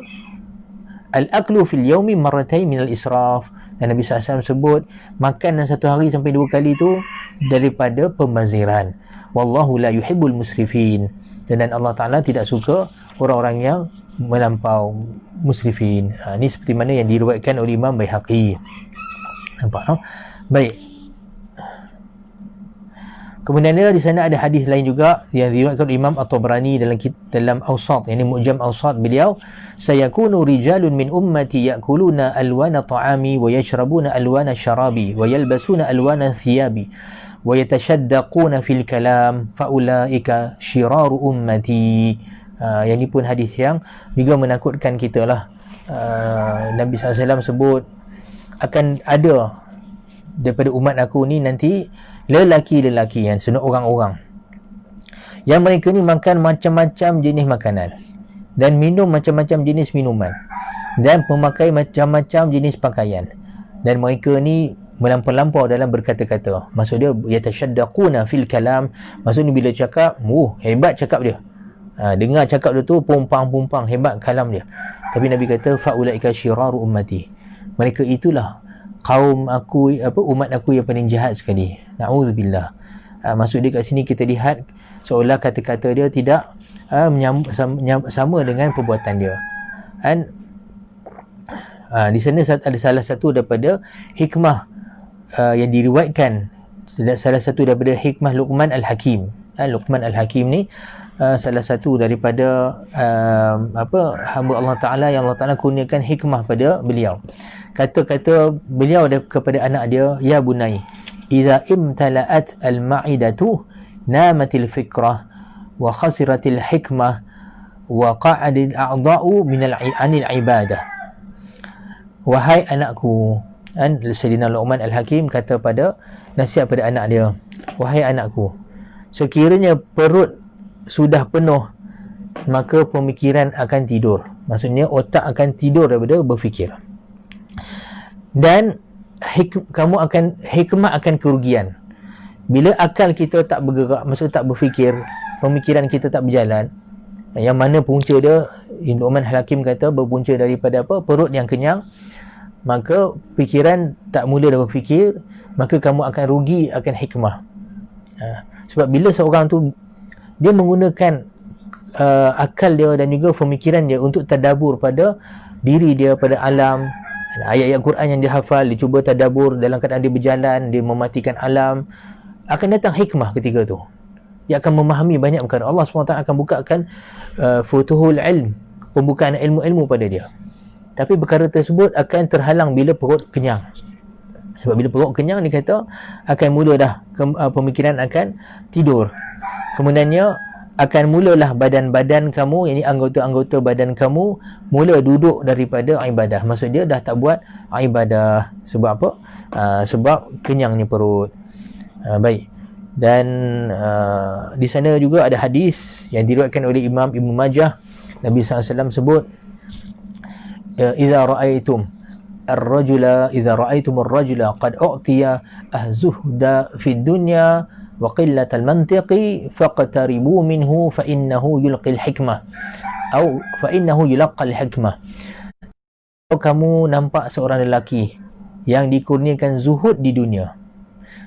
Al-aklu fil yaumi marratain minal israf. Dan Nabi SAW sebut makan dalam satu hari sampai 2 kali itu daripada pembaziran. Wallahu la yuhibbul musrifin. Dan Allah Ta'ala tidak suka orang-orang yang melampau musrifin. Ini seperti mana yang diriwayatkan oleh Imam Baihaqi. Nampak no? Baik. Kemudian di sana ada hadis lain juga yang diriwayatkan oleh Imam At-Tabrani dalam Awsat, yakni Mu'jam Awsat beliau, "Sayakunu rijalun min ummati ya'kuluna alwana ta'ami wa yashrabuna alwana syarabi wa yalbasuna alwana thiyabi wa yatashaddaquna fil kalam fa ulaika syiraru ummati." Yang ini pun hadis yang juga menakutkan kita lah. Nabi SAW sebut akan ada daripada umat aku ni nanti lelaki-lelaki yang senang orang-orang yang mereka ni makan macam-macam jenis makanan dan minum macam-macam jenis minuman dan memakai macam-macam jenis pakaian, dan mereka ni melampau-lampau dalam berkata-kata. Maksud dia yatashaddaquna fil kalam, maksudnya bila cakap hebat cakap dia, dengar cakap dia tu pumpang-pumpang, hebat kalam dia. Tapi Nabi kata faulaika syiraru ummati, mereka itulah kaum aku, umat aku yang paling jahat sekali. Na'udzubillah. Maksud dia kat sini kita lihat seolah kata-kata dia tidak sama dengan perbuatan dia. Dan di sana ada salah satu daripada hikmah yang diriwayatkan, salah satu daripada hikmah Luqman Al-Hakim. Luqman Al-Hakim ni salah satu daripada hamba Allah Ta'ala yang Allah Ta'ala kurniakan hikmah pada beliau. Kata-kata beliau kepada anak dia, ya bunai, idza imtala'at al-ma'idatu namatil fikrah wa khasiratil hikmah wa qa'adil a'dha'u anil ibadah. Wahai anakku, Sayyidina Luqman Al-Hakim kata nasihat pada anak dia, wahai anakku, sekiranya perut sudah penuh, maka pemikiran akan tidur. Maksudnya otak akan tidur daripada berfikir. Dan hikmah akan kerugian. Bila akal kita tak bergerak, maksudnya tak berfikir, pemikiran kita tak berjalan, yang mana punca dia, Luqman Al-Hakim kata berpunca daripada perut yang kenyang, maka fikiran tak mula dah berfikir, maka kamu akan rugi akan hikmah. Sebab bila seorang tu dia menggunakan akal dia dan juga pemikiran dia untuk tadabbur pada diri dia, pada alam, ayat-ayat Quran yang dia hafal, dia cuba tadabbur dalam keadaan dia berjalan, dia mematikan alam, akan datang hikmah ketika tu. Dia akan memahami banyak perkara. Allah SWT akan bukakan futuhul ilm, pembukaan ilmu-ilmu pada dia. Tapi perkara tersebut akan terhalang bila perut kenyang. Sebab bila perut kenyang, dia kata akan mula dah pemikiran akan tidur. Kemudiannya akan mulalah badan-badan kamu, yakni anggota-anggota badan kamu mula duduk daripada ibadah. Maksud dia dah tak buat ibadah. Sebab apa? Sebab kenyangnya perut. Baik. Dan di sana juga ada hadis yang diriwayatkan oleh Imam Ibn Majah. Nabi SAW sebut, idza ra'aitum ar-rajula qad u'tiya az-zuhda fid dunya wa qillatal mantiqi faqtaribu minhu fa innahu yulqil hikmah atau fa innahu yulaqqal hikmah. Kalau kamu nampak seorang lelaki yang dikurniakan zuhud di dunia,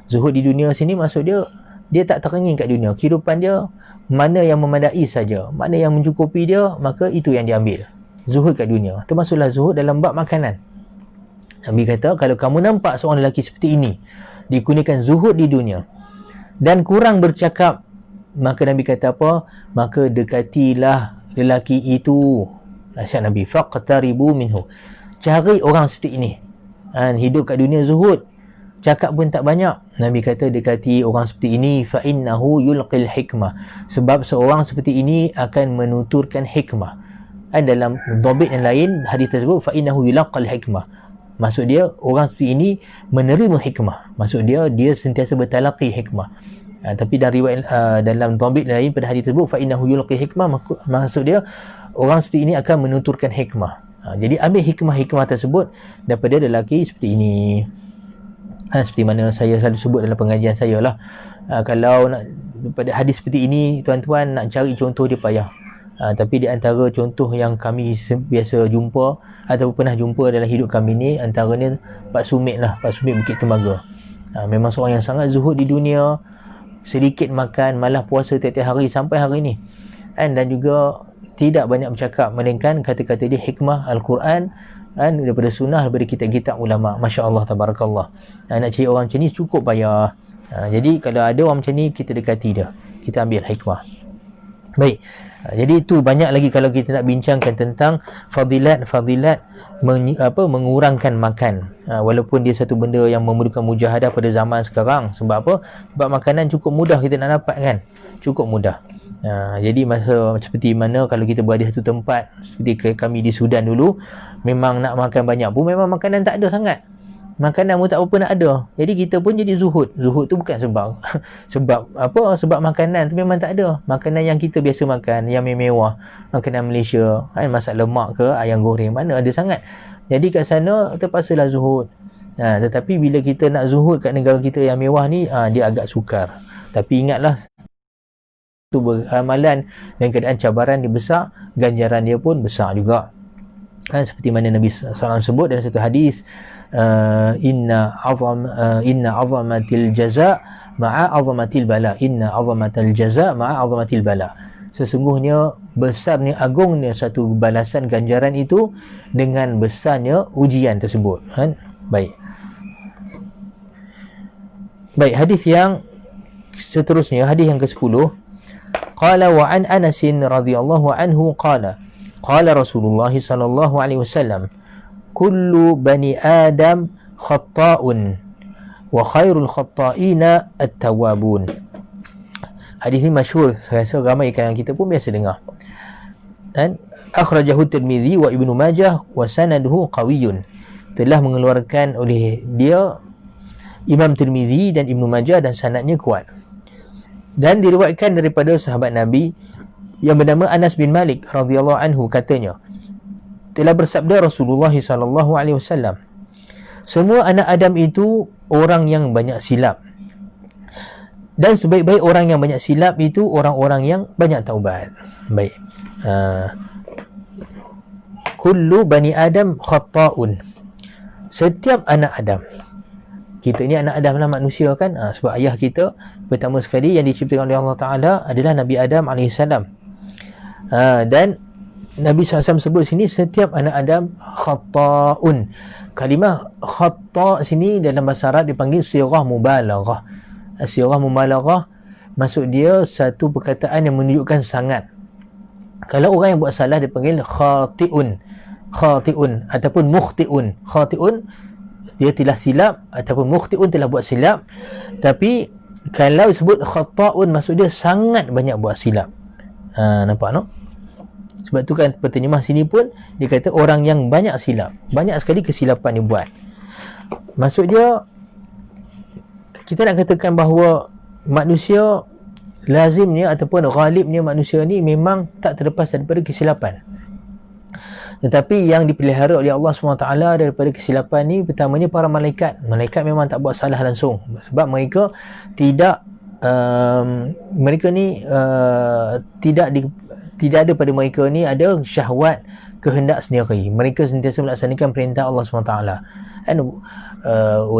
zuhud di dunia sini maksud dia tak terenging kat dunia, kehidupan dia mana yang memadai saja, mana yang mencukupi dia, maka itu yang diambil. Zuhud kat dunia, termasuklah zuhud dalam bab makanan. Nabi kata, kalau kamu nampak seorang lelaki seperti ini dikurniakan zuhud di dunia dan kurang bercakap, maka Nabi kata apa? Maka dekatilah lelaki itu. Nasihat Nabi, faqtaribu minhu. Cari orang seperti ini, hidup kat dunia zuhud, cakap pun tak banyak. Nabi kata dekati orang seperti ini, fa innahu yulqil hikmah. Sebab seorang seperti ini akan menuturkan hikmah. Dalam dhabit yang lain hadis tersebut, fa innahu yulaqqal hikmah. Maksud dia orang seperti ini menerima hikmah. Maksud dia sentiasa bertalaqi hikmah. Tapi dari riwayat dalam dhabit lain pada hadis tersebut, fa innahu yulqi hikmah, maksud dia orang seperti ini akan menuturkan hikmah. Jadi ambil hikmah-hikmah tersebut daripada lelaki seperti ini. Seperti mana saya selalu sebut dalam pengajian saya lah, kalau nak pada hadis seperti ini, tuan-tuan nak cari contoh dia payah. Tapi di antara contoh yang kami biasa jumpa ataupun pernah jumpa dalam hidup kami ni, antaranya Pak Sumit lah, Pak Sumit Bukit Tembaga. Memang seorang yang sangat zuhud di dunia, sedikit makan, malah puasa tiap-tiap hari sampai hari ni. Dan juga tidak banyak bercakap, melainkan kata-kata dia hikmah Al-Quran daripada sunnah, daripada kitab-kitab ulama. Masya Allah, tabarakallah. Nak cari orang macam ni cukup payah. Jadi kalau ada orang macam ni, kita dekati dia, kita ambil hikmah. Baik. Jadi itu banyak lagi kalau kita nak bincangkan tentang fadilat mengurangkan makan. Walaupun dia satu benda yang memerlukan mujahadah pada zaman sekarang. Sebab apa? Sebab makanan cukup mudah kita nak dapat kan. Cukup mudah. Jadi masa seperti mana kalau kita berada di satu tempat, seperti kami di Sudan dulu, memang nak makan banyak pun memang makanan tak ada sangat. Makanan pun tak apa nak ada. Jadi kita pun jadi zuhud. Zuhud tu bukan sebab sebab makanan tu memang tak ada. Makanan yang kita biasa makan, yang mewah, makanan Malaysia, masak lemak ke, ayam goreng, mana ada sangat. Jadi kat sana terpaksalah zuhud. Tetapi bila kita nak zuhud kat negara kita yang mewah ni, dia agak sukar. Tapi ingatlah, tu beramalan dan keadaan cabaran dia besar, ganjaran dia pun besar juga. Seperti mana Nabi SAW sebut dalam satu hadis, inna azamatil jaza ma'a azamatil bala, inna azamatil jaza ma'a azamatil bala. Sesungguhnya besarnya, agungnya satu balasan ganjaran itu dengan besarnya ujian tersebut. Baik, hadis yang seterusnya, hadis yang ke-10. Qala wa an Anas radhiyallahu anhu qala qala Rasulullah sallallahu alaihi wasallam kullu bani Adam khata'un wa khairul khata'ina at-tawwabun. Hadis ini masyhur, saya rasa ramai kalangan kita pun biasa dengar. Dan akhrajahu Tirmizi wa Ibnu Majah wa sanaduhu qawiyyun. Telah mengeluarkan oleh dia Imam Tirmizi dan Ibnu Majah dan sanadnya kuat. Dan diriwayatkan daripada sahabat Nabi yang bernama Anas bin Malik radhiyallahu anhu, katanya telah bersabda Rasulullah sallallahu alaihi wasallam, semua anak Adam itu orang yang banyak silap, dan sebaik-baik orang yang banyak silap itu orang-orang yang banyak taubat. Baik. Kullu bani Adam khata'un. Setiap anak Adam. Kita ni anak Adam lah, manusia kan. Sebab ayah kita pertama sekali yang diciptakan oleh Allah Ta'ala adalah Nabi Adam AS. Dan Nabi SAW sebut sini setiap anak Adam khata'un. Kalimah khata' sini dalam bahasa Arab dipanggil sirah mubalaghah. Sirah mubalaghah maksud dia satu perkataan yang menunjukkan sangat. Kalau orang yang buat salah dipanggil khati'un ataupun mukhti'un. Khati'un dia telah silap, ataupun mukhti'un telah buat silap. Tapi kalau sebut khata'un maksud dia sangat banyak buat silap. Nampak no? Sebab tu kan penterjemah sini pun dia kata orang yang banyak silap, banyak sekali kesilapan dia buat. Maksud dia kita nak katakan bahawa manusia lazimnya ataupun ghalibnya manusia ni memang tak terlepas daripada kesilapan. Tetapi yang dipelihara oleh Allah SWT daripada kesilapan ni pertamanya para malaikat. Malaikat memang tak buat salah langsung, sebab mereka tidak tidak ada pada mereka ni ada syahwat kehendak sendiri. Mereka sentiasa melaksanakan perintah Allah SWT.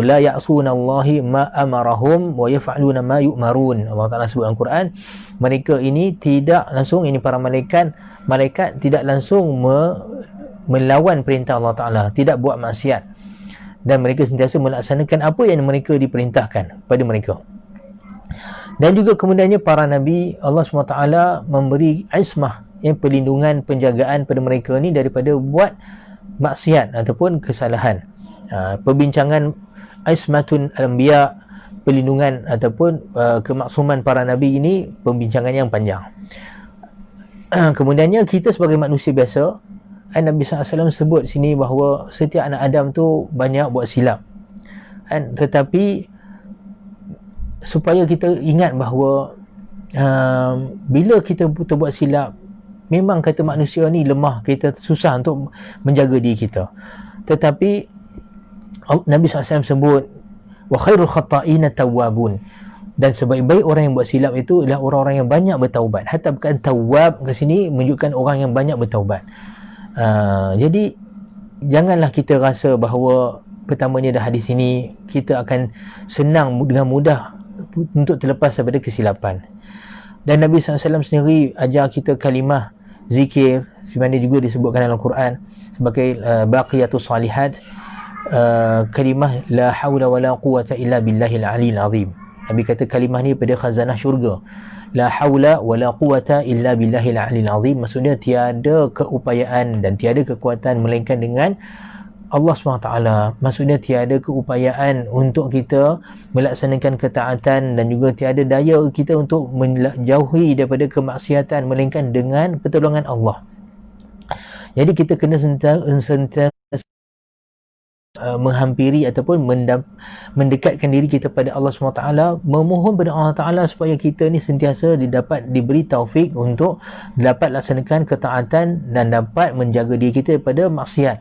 La ya'sunallahi ma amarahum wa yaf'aluna ma yu'marun. Allah Ta'ala sebut dalam Quran, mereka ini tidak langsung, ini para malaikat tidak langsung melawan perintah Allah Ta'ala, tidak buat maksiat, dan mereka sentiasa melaksanakan apa yang mereka diperintahkan pada mereka. Dan juga kemudiannya para Nabi, Allah SWT memberi ismah, yang perlindungan, penjagaan pada mereka ni daripada buat maksiat ataupun kesalahan. Perbincangan ismatun al-anbiya, perlindungan ataupun kemaksuman para Nabi ini perbincangan yang panjang. Kemudiannya kita sebagai manusia biasa, Nabi SAW sebut sini bahawa setiap anak Adam tu banyak buat silap. Tetapi supaya kita ingat bahawa bila kita buat silap, memang kata manusia ni lemah, kita susah untuk menjaga diri kita. Tetapi Nabi SAW sebut wa khairul khata'ina tawwabun, dan sebaik-baik orang yang buat silap itu adalah orang-orang yang banyak bertaubat. Hatta perkataan tawwab ke sini menunjukkan orang yang banyak bertaubat. Jadi janganlah kita rasa bahawa pertamanya dah hadis ini kita akan senang dengan mudah untuk terlepas daripada kesilapan. Dan Nabi SAW sendiri ajar kita kalimah zikir, sebenarnya juga disebutkan dalam Quran sebagai baqiyatus salihat, kalimah la hawla wa la quwata illa billahil aliyil azim. Nabi kata kalimah ni pada khazanah syurga. La hawla wa la quwata illa billahil aliyil azim, maksudnya tiada keupayaan dan tiada kekuatan melainkan dengan Allah SWT. Maksudnya tiada keupayaan untuk kita melaksanakan ketaatan, dan juga tiada daya kita untuk menjauhi daripada kemaksiatan melainkan dengan pertolongan Allah. Jadi kita kena sentiasa menghampiri ataupun mendekatkan diri kita pada Allah SWT, memohon pada Allah Ta'ala supaya kita ni sentiasa diberi taufik untuk dapat laksanakan ketaatan dan dapat menjaga diri kita daripada maksiat.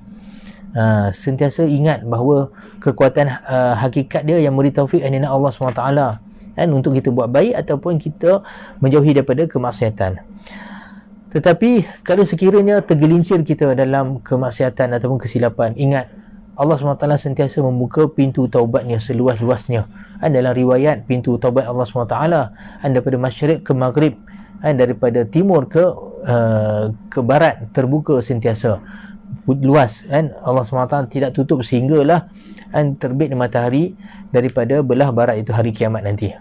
Sentiasa ingat bahawa kekuatan hakikat dia yang memberi taufik adalah Allah SWT, untuk kita buat baik ataupun kita menjauhi daripada kemaksiatan. Tetapi kalau sekiranya tergelincir kita dalam kemaksiatan ataupun kesilapan, ingat Allah SWT sentiasa membuka pintu taubatnya seluas-luasnya. Dalam riwayat, pintu taubat Allah SWT daripada masyriq ke maghrib, daripada timur ke barat, terbuka sentiasa luas. Allah SWT tidak tutup sehinggalah terbit matahari daripada belah barat, itu hari kiamat nanti.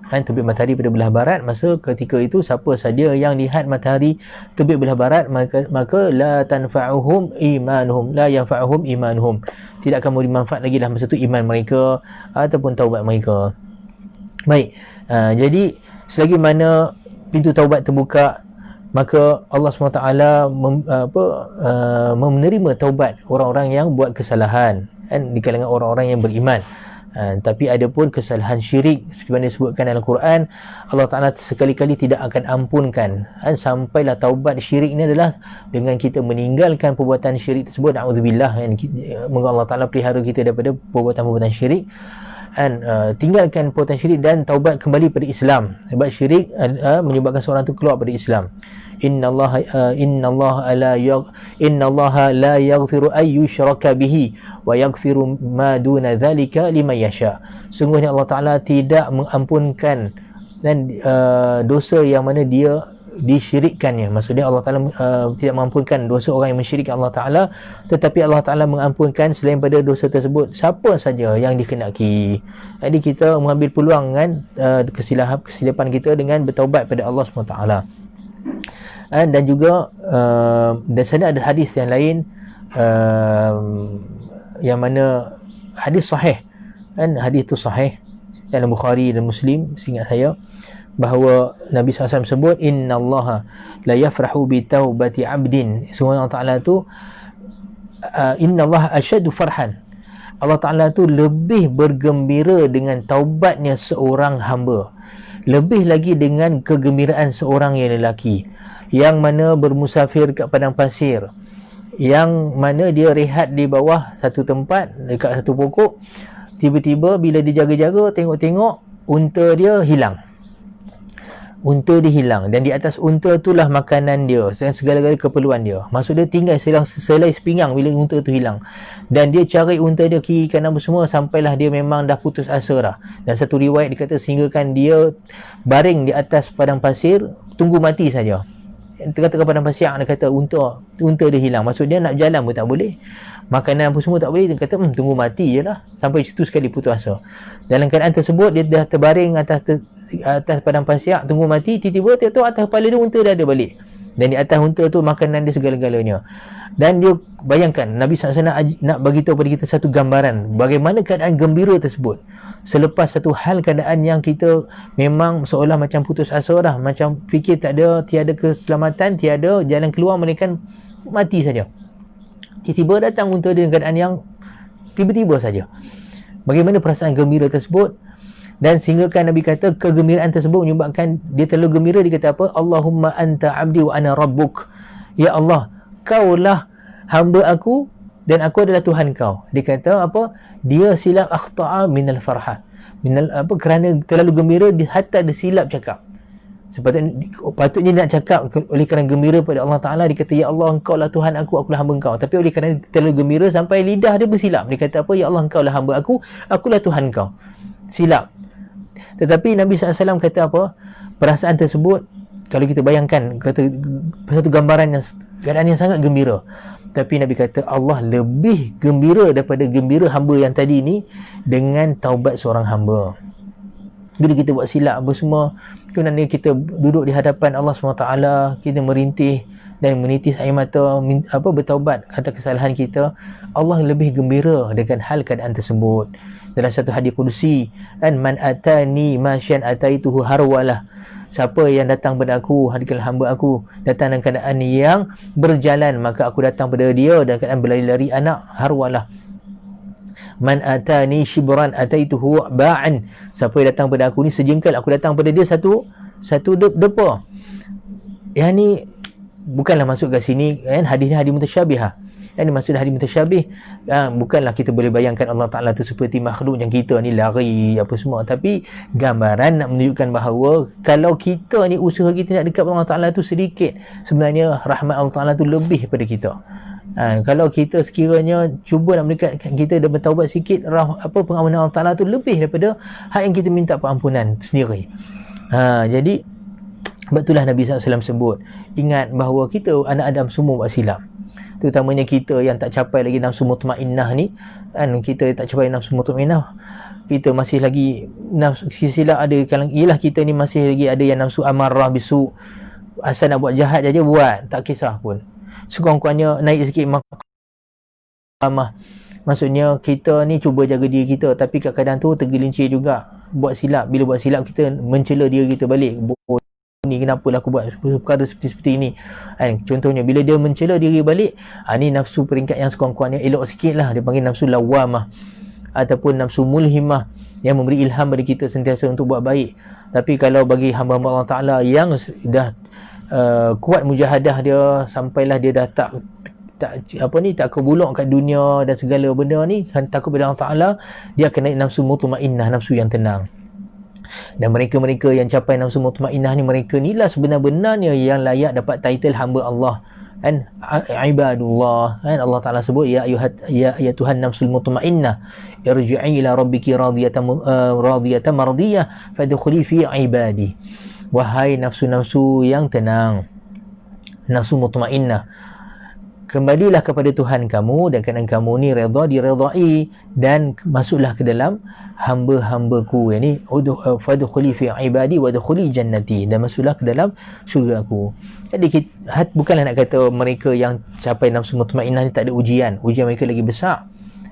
terbit matahari pada belah barat, masa ketika itu siapa saja yang lihat matahari terbit belah barat, maka la tanfa'uhum imanuhum, la yanfa'uhum imanuhum, tidak akan memberi manfaat lagi dalam masa itu iman mereka ataupun taubat mereka. Baik, jadi selagi mana pintu taubat terbuka, maka Allah SWT menerima taubat orang-orang yang buat kesalahan, di kalangan orang-orang yang beriman. Tapi ada pun kesalahan syirik seperti mana disebutkan dalam Quran, Allah Ta'ala sekali-kali tidak akan ampunkan, sampailah taubat syirik ini adalah dengan kita meninggalkan perbuatan syirik tersebut. A'udzubillah, moga Allah Ta'ala pelihara kita daripada perbuatan-perbuatan syirik, tinggalkan perbuatan syirik dan taubat kembali pada Islam. Sebab syirik menyebabkan seorang itu keluar pada Islam. Innallaha la yaghfiru ay yushraka bihi wa yaghfiru ma duna dzalika liman yasha. Sungguhnya Allah Taala tidak mengampunkan dan dosa yang mana dia disyirikkannya. Maksudnya Allah Taala tidak mengampunkan dosa orang yang mensyirikkan Allah Taala, tetapi Allah Taala mengampunkan selain pada dosa tersebut siapa saja yang dikehendaki. Jadi kita mengambil peluang kan kesilapan kita dengan bertaubat pada Allah SWT. Dan juga dan sana ada hadis yang lain yang mana hadis sahih, hadis itu sahih dalam Bukhari dan Muslim, seingat saya, bahawa Nabi SAW sebut innallaha la yafrahu bi taubati abdin. Sungguh Allah Ta'ala tu innallaha asyadu farhan, Allah Ta'ala tu lebih bergembira dengan taubatnya seorang hamba, lebih lagi dengan kegembiraan seorang yang lelaki yang mana bermusafir kat padang pasir, yang mana dia rehat di bawah satu tempat dekat satu pokok, tiba-tiba bila dia jaga-jaga tengok-tengok unta dia hilang. Unta dia hilang dan di atas unta itulah makanan dia dan segala-gala keperluan dia. Maksud dia tinggal selai sepinggang bila unta tu hilang, dan dia cari unta dia kiri kanan semua sampailah dia memang dah putus asa dah. Dan satu riwayat dikata sehinggakan dia baring di atas padang pasir tunggu mati saja. Tengah-tengah padang pasir dia kata unta dia hilang. Maksud dia nak jalan pun tak boleh, makanan pun semua tak boleh. Dia kata tunggu mati je lah. Sampai situ sekali putus asa. Dalam keadaan tersebut dia dah terbaring atas padang pasir tunggu mati. Tiba-tiba tengok atas kepala dia unta dah ada balik, dan di atas unta tu makanan dia segala-galanya. Dan dia bayangkan Nabi SAW nak bagi tahu pada kita satu gambaran bagaimana keadaan gembira tersebut selepas satu hal keadaan yang kita memang seolah macam putus asa dah, macam fikir tiada keselamatan, tiada jalan keluar melainkan mati saja. Tiba-tiba datang unta dengan keadaan yang tiba-tiba saja. Bagaimana perasaan gembira tersebut? Dan sehinggakan Nabi kata kegembiraan tersebut menyebabkan dia terlalu gembira. Dia kata apa? Allahumma anta abdi wa ana rabbuk. Ya Allah, kaulah hamba aku dan aku adalah Tuhan kau. Dia kata apa? Dia silap akhta'a minal farha. Kerana terlalu gembira hatta dia silap cakap. Patutnya dia nak cakap oleh kerana gembira pada Allah Ta'ala. Dia kata ya Allah, engkau lah Tuhan aku, akulah hamba engkau. Tapi oleh kerana terlalu gembira sampai lidah dia bersilap. Dia kata apa? Ya Allah, engkau lah hamba aku, akulah Tuhan kau. Silap. Tetapi Nabi SAW kata apa? Perasaan tersebut, kalau kita bayangkan, kata satu gambaran yang keadaan yang sangat gembira. Tapi Nabi kata Allah lebih gembira daripada gembira hamba yang tadi ni dengan taubat seorang hamba. Bila kita buat silap apa semua, kemudian kita duduk di hadapan Allah SWT, kita merintih dan menitis air mata, bertaubat atas kesalahan kita, Allah lebih gembira dengan hal keadaan tersebut. Dalam satu hadis kursi, man atani masyan ataituhu harwalah. Siapa yang datang pada aku, hadikal hamba aku datang dalam keadaan yang berjalan, maka aku datang pada dia dalam keadaan berlari-lari anak, harwalah. Man atani shibran ataituhu ba'an. Siapa yang datang pada aku ni sejengkal, aku datang pada dia satu depa. Yang ni bukanlah masuk ke sini kan, hadisnya hadis mutasyabihah. Yang maksud hadis mutasyabih, bukanlah kita boleh bayangkan Allah Ta'ala tu seperti makhluk yang kita ni lari apa semua, tapi gambaran nak menunjukkan bahawa kalau kita ni usaha kita nak dekat Allah Ta'ala tu sedikit, sebenarnya rahmat Allah Ta'ala tu lebih pada kita. Kalau kita sekiranya cuba nak mendekatkan kita dan bertaubat sikit, pengampunan Allah Ta'ala tu lebih daripada hak yang kita minta pengampunan sendiri. Jadi betullah Nabi SAW sebut, ingat bahawa kita anak Adam semua buat silap. terutamanya kita yang tak capai lagi nafsu mutmainnah ni kan, kita tak capai nafsu mutmainnah, kita masih lagi nafsu silap ada, kalau ialah kita ni masih lagi ada yang nafsu amarah bisu, asal nak buat jahat saja buat, tak kisah pun. Sekurang-kurangnya naik sikit maqamah, maksudnya kita ni cuba jaga diri kita, tapi kadang-kadang tu tergelincir juga buat silap. Bila buat silap kita mencela diri kita balik, ni kenapalah aku buat perkara seperti ini kan. Contohnya bila dia mencela diri balik, ni nafsu peringkat yang sekurang-kurangnya elok sikit lah, dia panggil nafsu lawamah ataupun nafsu mulhimah, yang memberi ilham pada kita sentiasa untuk buat baik. Tapi kalau bagi hamba-hamba Allah Ta'ala yang dah kuat mujahadah dia, sampailah dia dah tak kebulok kat dunia dan segala benda ni, takut pada Allah Ta'ala, dia akan naik nafsu mutmainnah, nafsu yang tenang. Dan mereka-mereka yang capai nafsu mutmainnah ni, mereka ni lah sebenar-benarnya yang layak dapat title hamba Allah kan, ibadullah kan. Allah Ta'ala sebut ya Tuhan nafsul mutmainnah irji'i ila rabbiki radiyatan mardiyah fadkhuli fi ibadi. Wahai nafsu-nafsu yang tenang, nafsu mutmainnah, kembalilah kepada Tuhan kamu dan keadaan kamu ni redha, diredai, dan masuklah ke dalam hamba-hambaku, yakni fadkhuli fi ibadi wadkhuli jannati, dan masuklah ke dalam syurga aku. Jadi bukanlah nak kata mereka yang capai nafsu mutmainnah ni tak ada ujian mereka lagi besar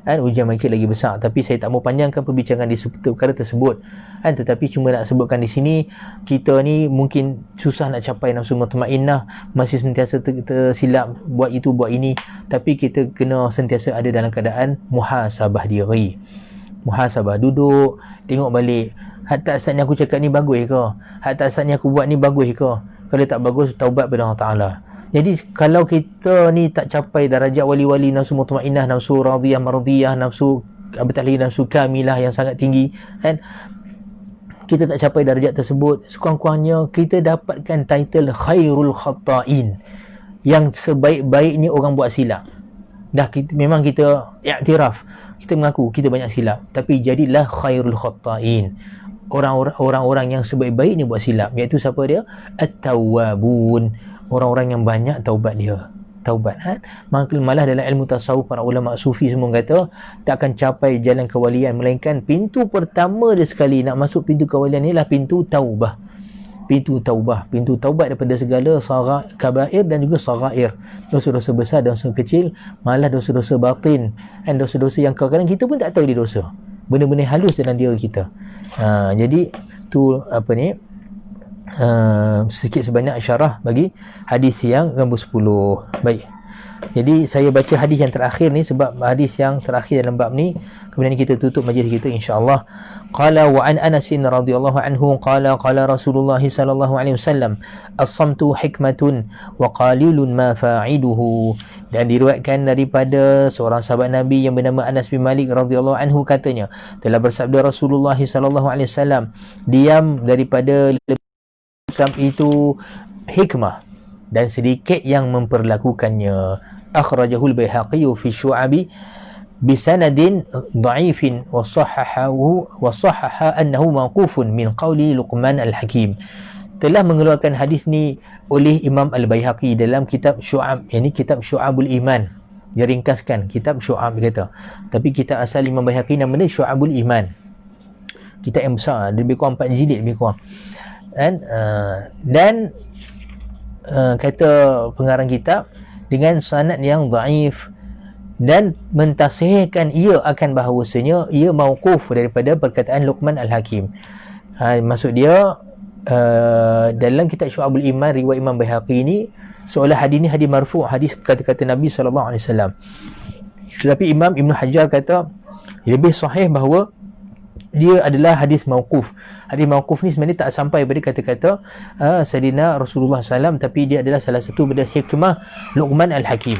kan, ujian mereka lagi besar. Tapi saya tak mau panjangkan perbincangan di perkara tersebut kan, tetapi cuma nak sebutkan di sini, kita ni mungkin susah nak capai nafsu mutmainnah, masih sentiasa tersilap buat itu buat ini, tapi kita kena sentiasa ada dalam keadaan muhasabah diri. Muhasabah, duduk tengok balik, hatta asal ni aku cakap ni bagus ke, hatta asal ni aku buat ni bagus ke, kalau tak bagus taubat pada Allah Ta'ala. Jadi kalau kita ni tak capai darajat wali-wali nafsu mutmainnah, nafsu radiyah mardiyah, nafsu apatah lagi nafsu kamilah yang sangat tinggi kan, kita tak capai darjat tersebut, sekurang-kurangnya kita dapatkan title khairul khata'in, yang sebaik-baiknya orang buat silap. Dah memang kita iktiraf, kita mengaku kita banyak silap, tapi jadilah khairul khata'in, orang-orang yang sebaik-baiknya buat silap, iaitu siapa dia? At-tawwabun, orang-orang yang banyak taubat dia. Taubat malah dalam ilmu tasawuf, para ulama sufi semua kata tak akan capai jalan kewalian melainkan pintu pertama dia sekali nak masuk pintu kewalian ni lah pintu taubah. Pintu taubat daripada segala kabair dan juga saghair, dosa-dosa besar dan dosa kecil, malah dosa-dosa batin dan dosa-dosa yang kadang-kadang kita pun tak tahu dia dosa, benda-benda halus dalam diri kita. Jadi tu sikit sebanyak syarah bagi hadis yang nombor 10. Baik, jadi saya baca hadis yang terakhir ni sebab hadis yang terakhir dalam bab ni, kemudian kita tutup majlis kita insya-Allah. Qala wa an Anas radhiyallahu anhu qala Rasulullah sallallahu alaihi wasallam as-samtu hikmatun wa qalilun ma fa'iduhu. Dan diriwayatkan daripada seorang sahabat Nabi yang bernama Anas bin Malik radhiyallahu anhu, katanya telah bersabda Rasulullah sallallahu alaihi wasallam, diam daripada itu hikmah dan sedikit yang memperlakukannya. Akhrajahul Baihaqi fi Syu'abi bisanadin dha'ifin wa sahaha annahu mawqufun min qawli Luqman al-Hakim. Telah mengeluarkan hadis ni oleh Imam Al-Baihaqi dalam kitab Syu'ab, yakni kitab Syu'abul Iman. Dia ringkaskan kitab Syu'ab kata. Tapi kitab asal Imam Baihaqi nama dia Syu'abul Iman. Kitab yang besar, lebih kurang 4 jilid lebih kurang. Dan kata pengarang kitab dengan sanad yang dhaif dan mentasihkan ia akan bahawasanya ia mauquf daripada perkataan Luqman al-Hakim. Maksud dia dalam kitab Syu'abul Iman riwayat Imam Baihaqi ni seolah hadis ni hadis marfu', hadis kata-kata Nabi sallallahu alaihi wasallam. Tetapi Imam Ibn Hajar kata lebih sahih bahawa dia adalah hadis mauquf. Hadis mauquf ni sebenarnya tak sampai pada kata-kata Sayyidina Rasulullah SAW, tapi dia adalah salah satu pada hikmah Luqman al-Hakim.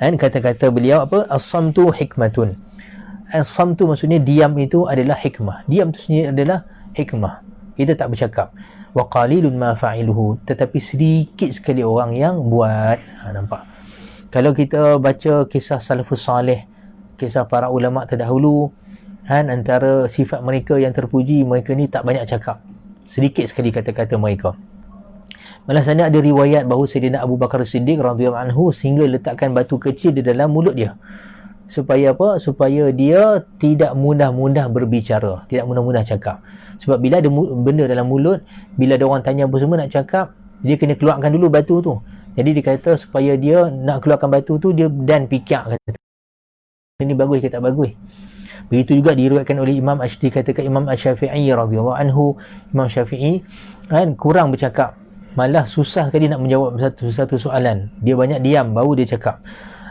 Kata-kata beliau apa? As-samtu hikmatun. As-samtu maksudnya diam itu adalah hikmah. Diam itu sendiri adalah hikmah. Kita tak bercakap. Wa qalilun ma fa'iluhu, tetapi sedikit sekali orang yang buat. Nampak? Kalau kita baca kisah salafus salih, kisah para ulama terdahulu, antara sifat mereka yang terpuji, mereka ni tak banyak cakap, sedikit sekali kata-kata mereka. Malah sana ada riwayat bahawa Sayyidina Abu Bakar Siddiq radhiyallahu anhu sehingga letakkan batu kecil di dalam mulut dia. Supaya apa? Supaya dia tidak mudah-mudah berbicara, tidak mudah-mudah cakap. Sebab bila ada benda dalam mulut, bila ada orang tanya apa semua nak cakap, dia kena keluarkan dulu batu tu. Jadi dia kata supaya dia nak keluarkan batu tu, dia dan fikir kata ini bagus ke tak bagus. Begitu juga diriwayatkan oleh Imam dikatakan Imam Asy-Syafi'i radhiyallahu anhu, Imam Syafi'i kan kurang bercakap, malah susah sekali nak menjawab satu soalan. Dia banyak diam baru dia cakap.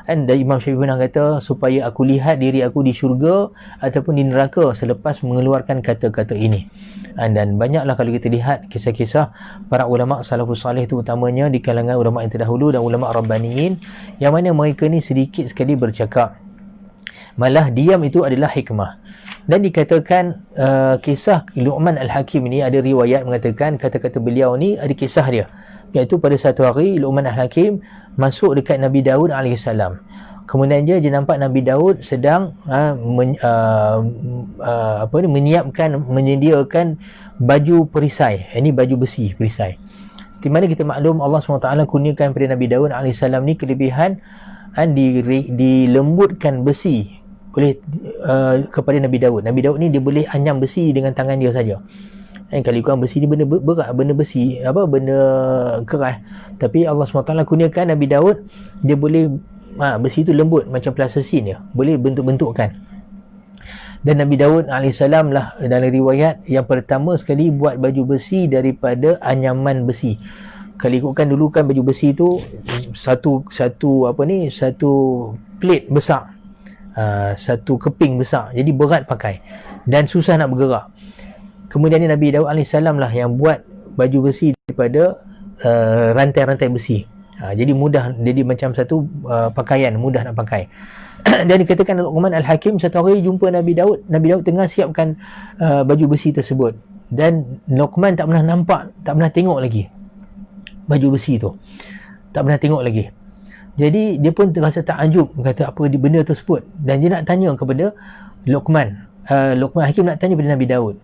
Dan Imam Syafi'i pernah kata supaya aku lihat diri aku di syurga ataupun di neraka selepas mengeluarkan kata-kata ini. Dan banyaklah kalau kita lihat kisah-kisah para ulama salafus salih itu, utamanya di kalangan ulama yang terdahulu dan ulama rabbaniyin, yang mana mereka ni sedikit sekali bercakap, malah diam itu adalah hikmah. Dan dikatakan kisah Luqman Al-Hakim ini ada riwayat mengatakan kata-kata beliau ni ada kisah dia, iaitu pada satu hari Luqman Al-Hakim masuk dekat Nabi Daud AS. Kemudian dia nampak Nabi Daud sedang menyediakan baju perisai. Ini baju besi perisai. Seperti mana kita maklum Allah SWT kurniakan pada Nabi Daud AS ni kelebihan dilembutkan besi oleh kepada Nabi Daud. Nabi Daud ni dia boleh anyam besi dengan tangan dia saja. Kalau ikutkan besi ni benda berat, benda besi, benda keras. Tapi Allah SWT kurniakan Nabi Daud, dia boleh besi tu lembut macam plastisin dia, boleh bentuk-bentukkan. Dan Nabi Daud AS lah dalam riwayat yang pertama sekali buat baju besi daripada anyaman besi. Kalau ikutkan dulu kan baju besi tu satu plate besar, satu keping besar, jadi berat pakai dan susah nak bergerak. Kemudian Nabi Daud AS lah yang buat baju besi daripada rantai-rantai besi. Jadi mudah, jadi macam satu pakaian, mudah nak pakai. Dan dikatakan Luqman Al-Hakim satu hari jumpa Nabi Daud tengah siapkan baju besi tersebut. Dan Luqman tak pernah nampak, tak pernah tengok lagi baju besi tu. Tak pernah tengok lagi. Jadi dia pun terasa takjub, kata apa benda tersebut. Dan dia nak tanya kepada Luqman. Luqman Hakim nak tanya kepada Nabi Daud.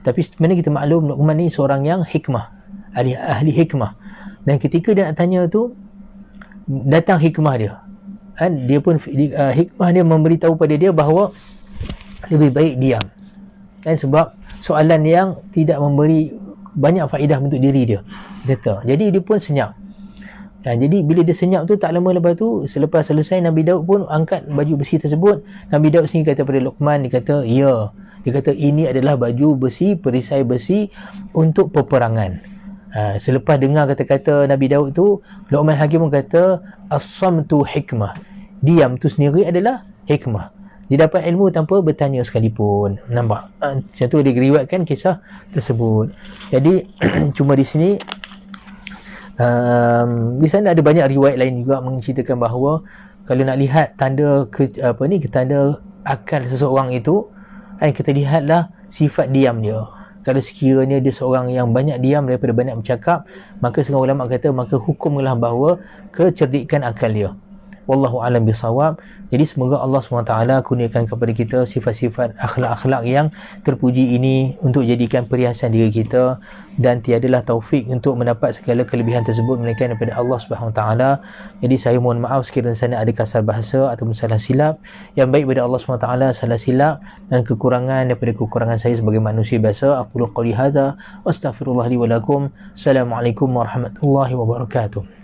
Tapi sebenarnya kita maklum Luqman ni seorang yang hikmah, ahli hikmah. Dan ketika dia nak tanya tu, datang hikmah dia. Dia pun hikmah dia memberitahu pada dia bahawa lebih baik diam. Sebab soalan yang tidak memberi banyak faedah untuk diri dia. Kata. Jadi dia pun senyap. Jadi bila dia senyap tu, tak lama lepas tu, selepas selesai, Nabi Daud pun angkat baju besi tersebut. Nabi Daud sendiri kata pada Luqman, dia kata, ya. Dia kata, ini adalah baju besi, perisai besi untuk peperangan. Selepas dengar kata-kata Nabi Daud tu, Luqman Hakim pun kata, as-samtu hikmah. Diam tu sendiri adalah hikmah. Dia dapat ilmu tanpa bertanya sekalipun. Nampak? Macam tu dia riwayatkan kisah tersebut. Jadi, cuma di sini, di sana ada banyak riwayat lain juga menceritakan bahawa kalau nak lihat tanda tanda akal seseorang itu, kita lihatlah sifat diam dia. Kalau sekiranya dia seorang yang banyak diam daripada banyak bercakap, maka setengah ulama kata maka hukumlah bahawa kecerdikan akal dia. Wallahu a'lam bisawab. Jadi semoga Allah SWT kurniakan kepada kita sifat-sifat akhlak-akhlak yang terpuji ini untuk jadikan perhiasan diri kita, dan tiadalah taufik untuk mendapat segala kelebihan tersebut melainkan daripada Allah SWT. Jadi saya mohon maaf sekiranya sana ada kasar bahasa atau salah silap. Yang baik daripada Allah SWT salah silap, dan kekurangan daripada kekurangan saya sebagai manusia biasa. Aqulu qouli hadza wa astaghfirullah li wa lakum. Assalamualaikum warahmatullahi wabarakatuh.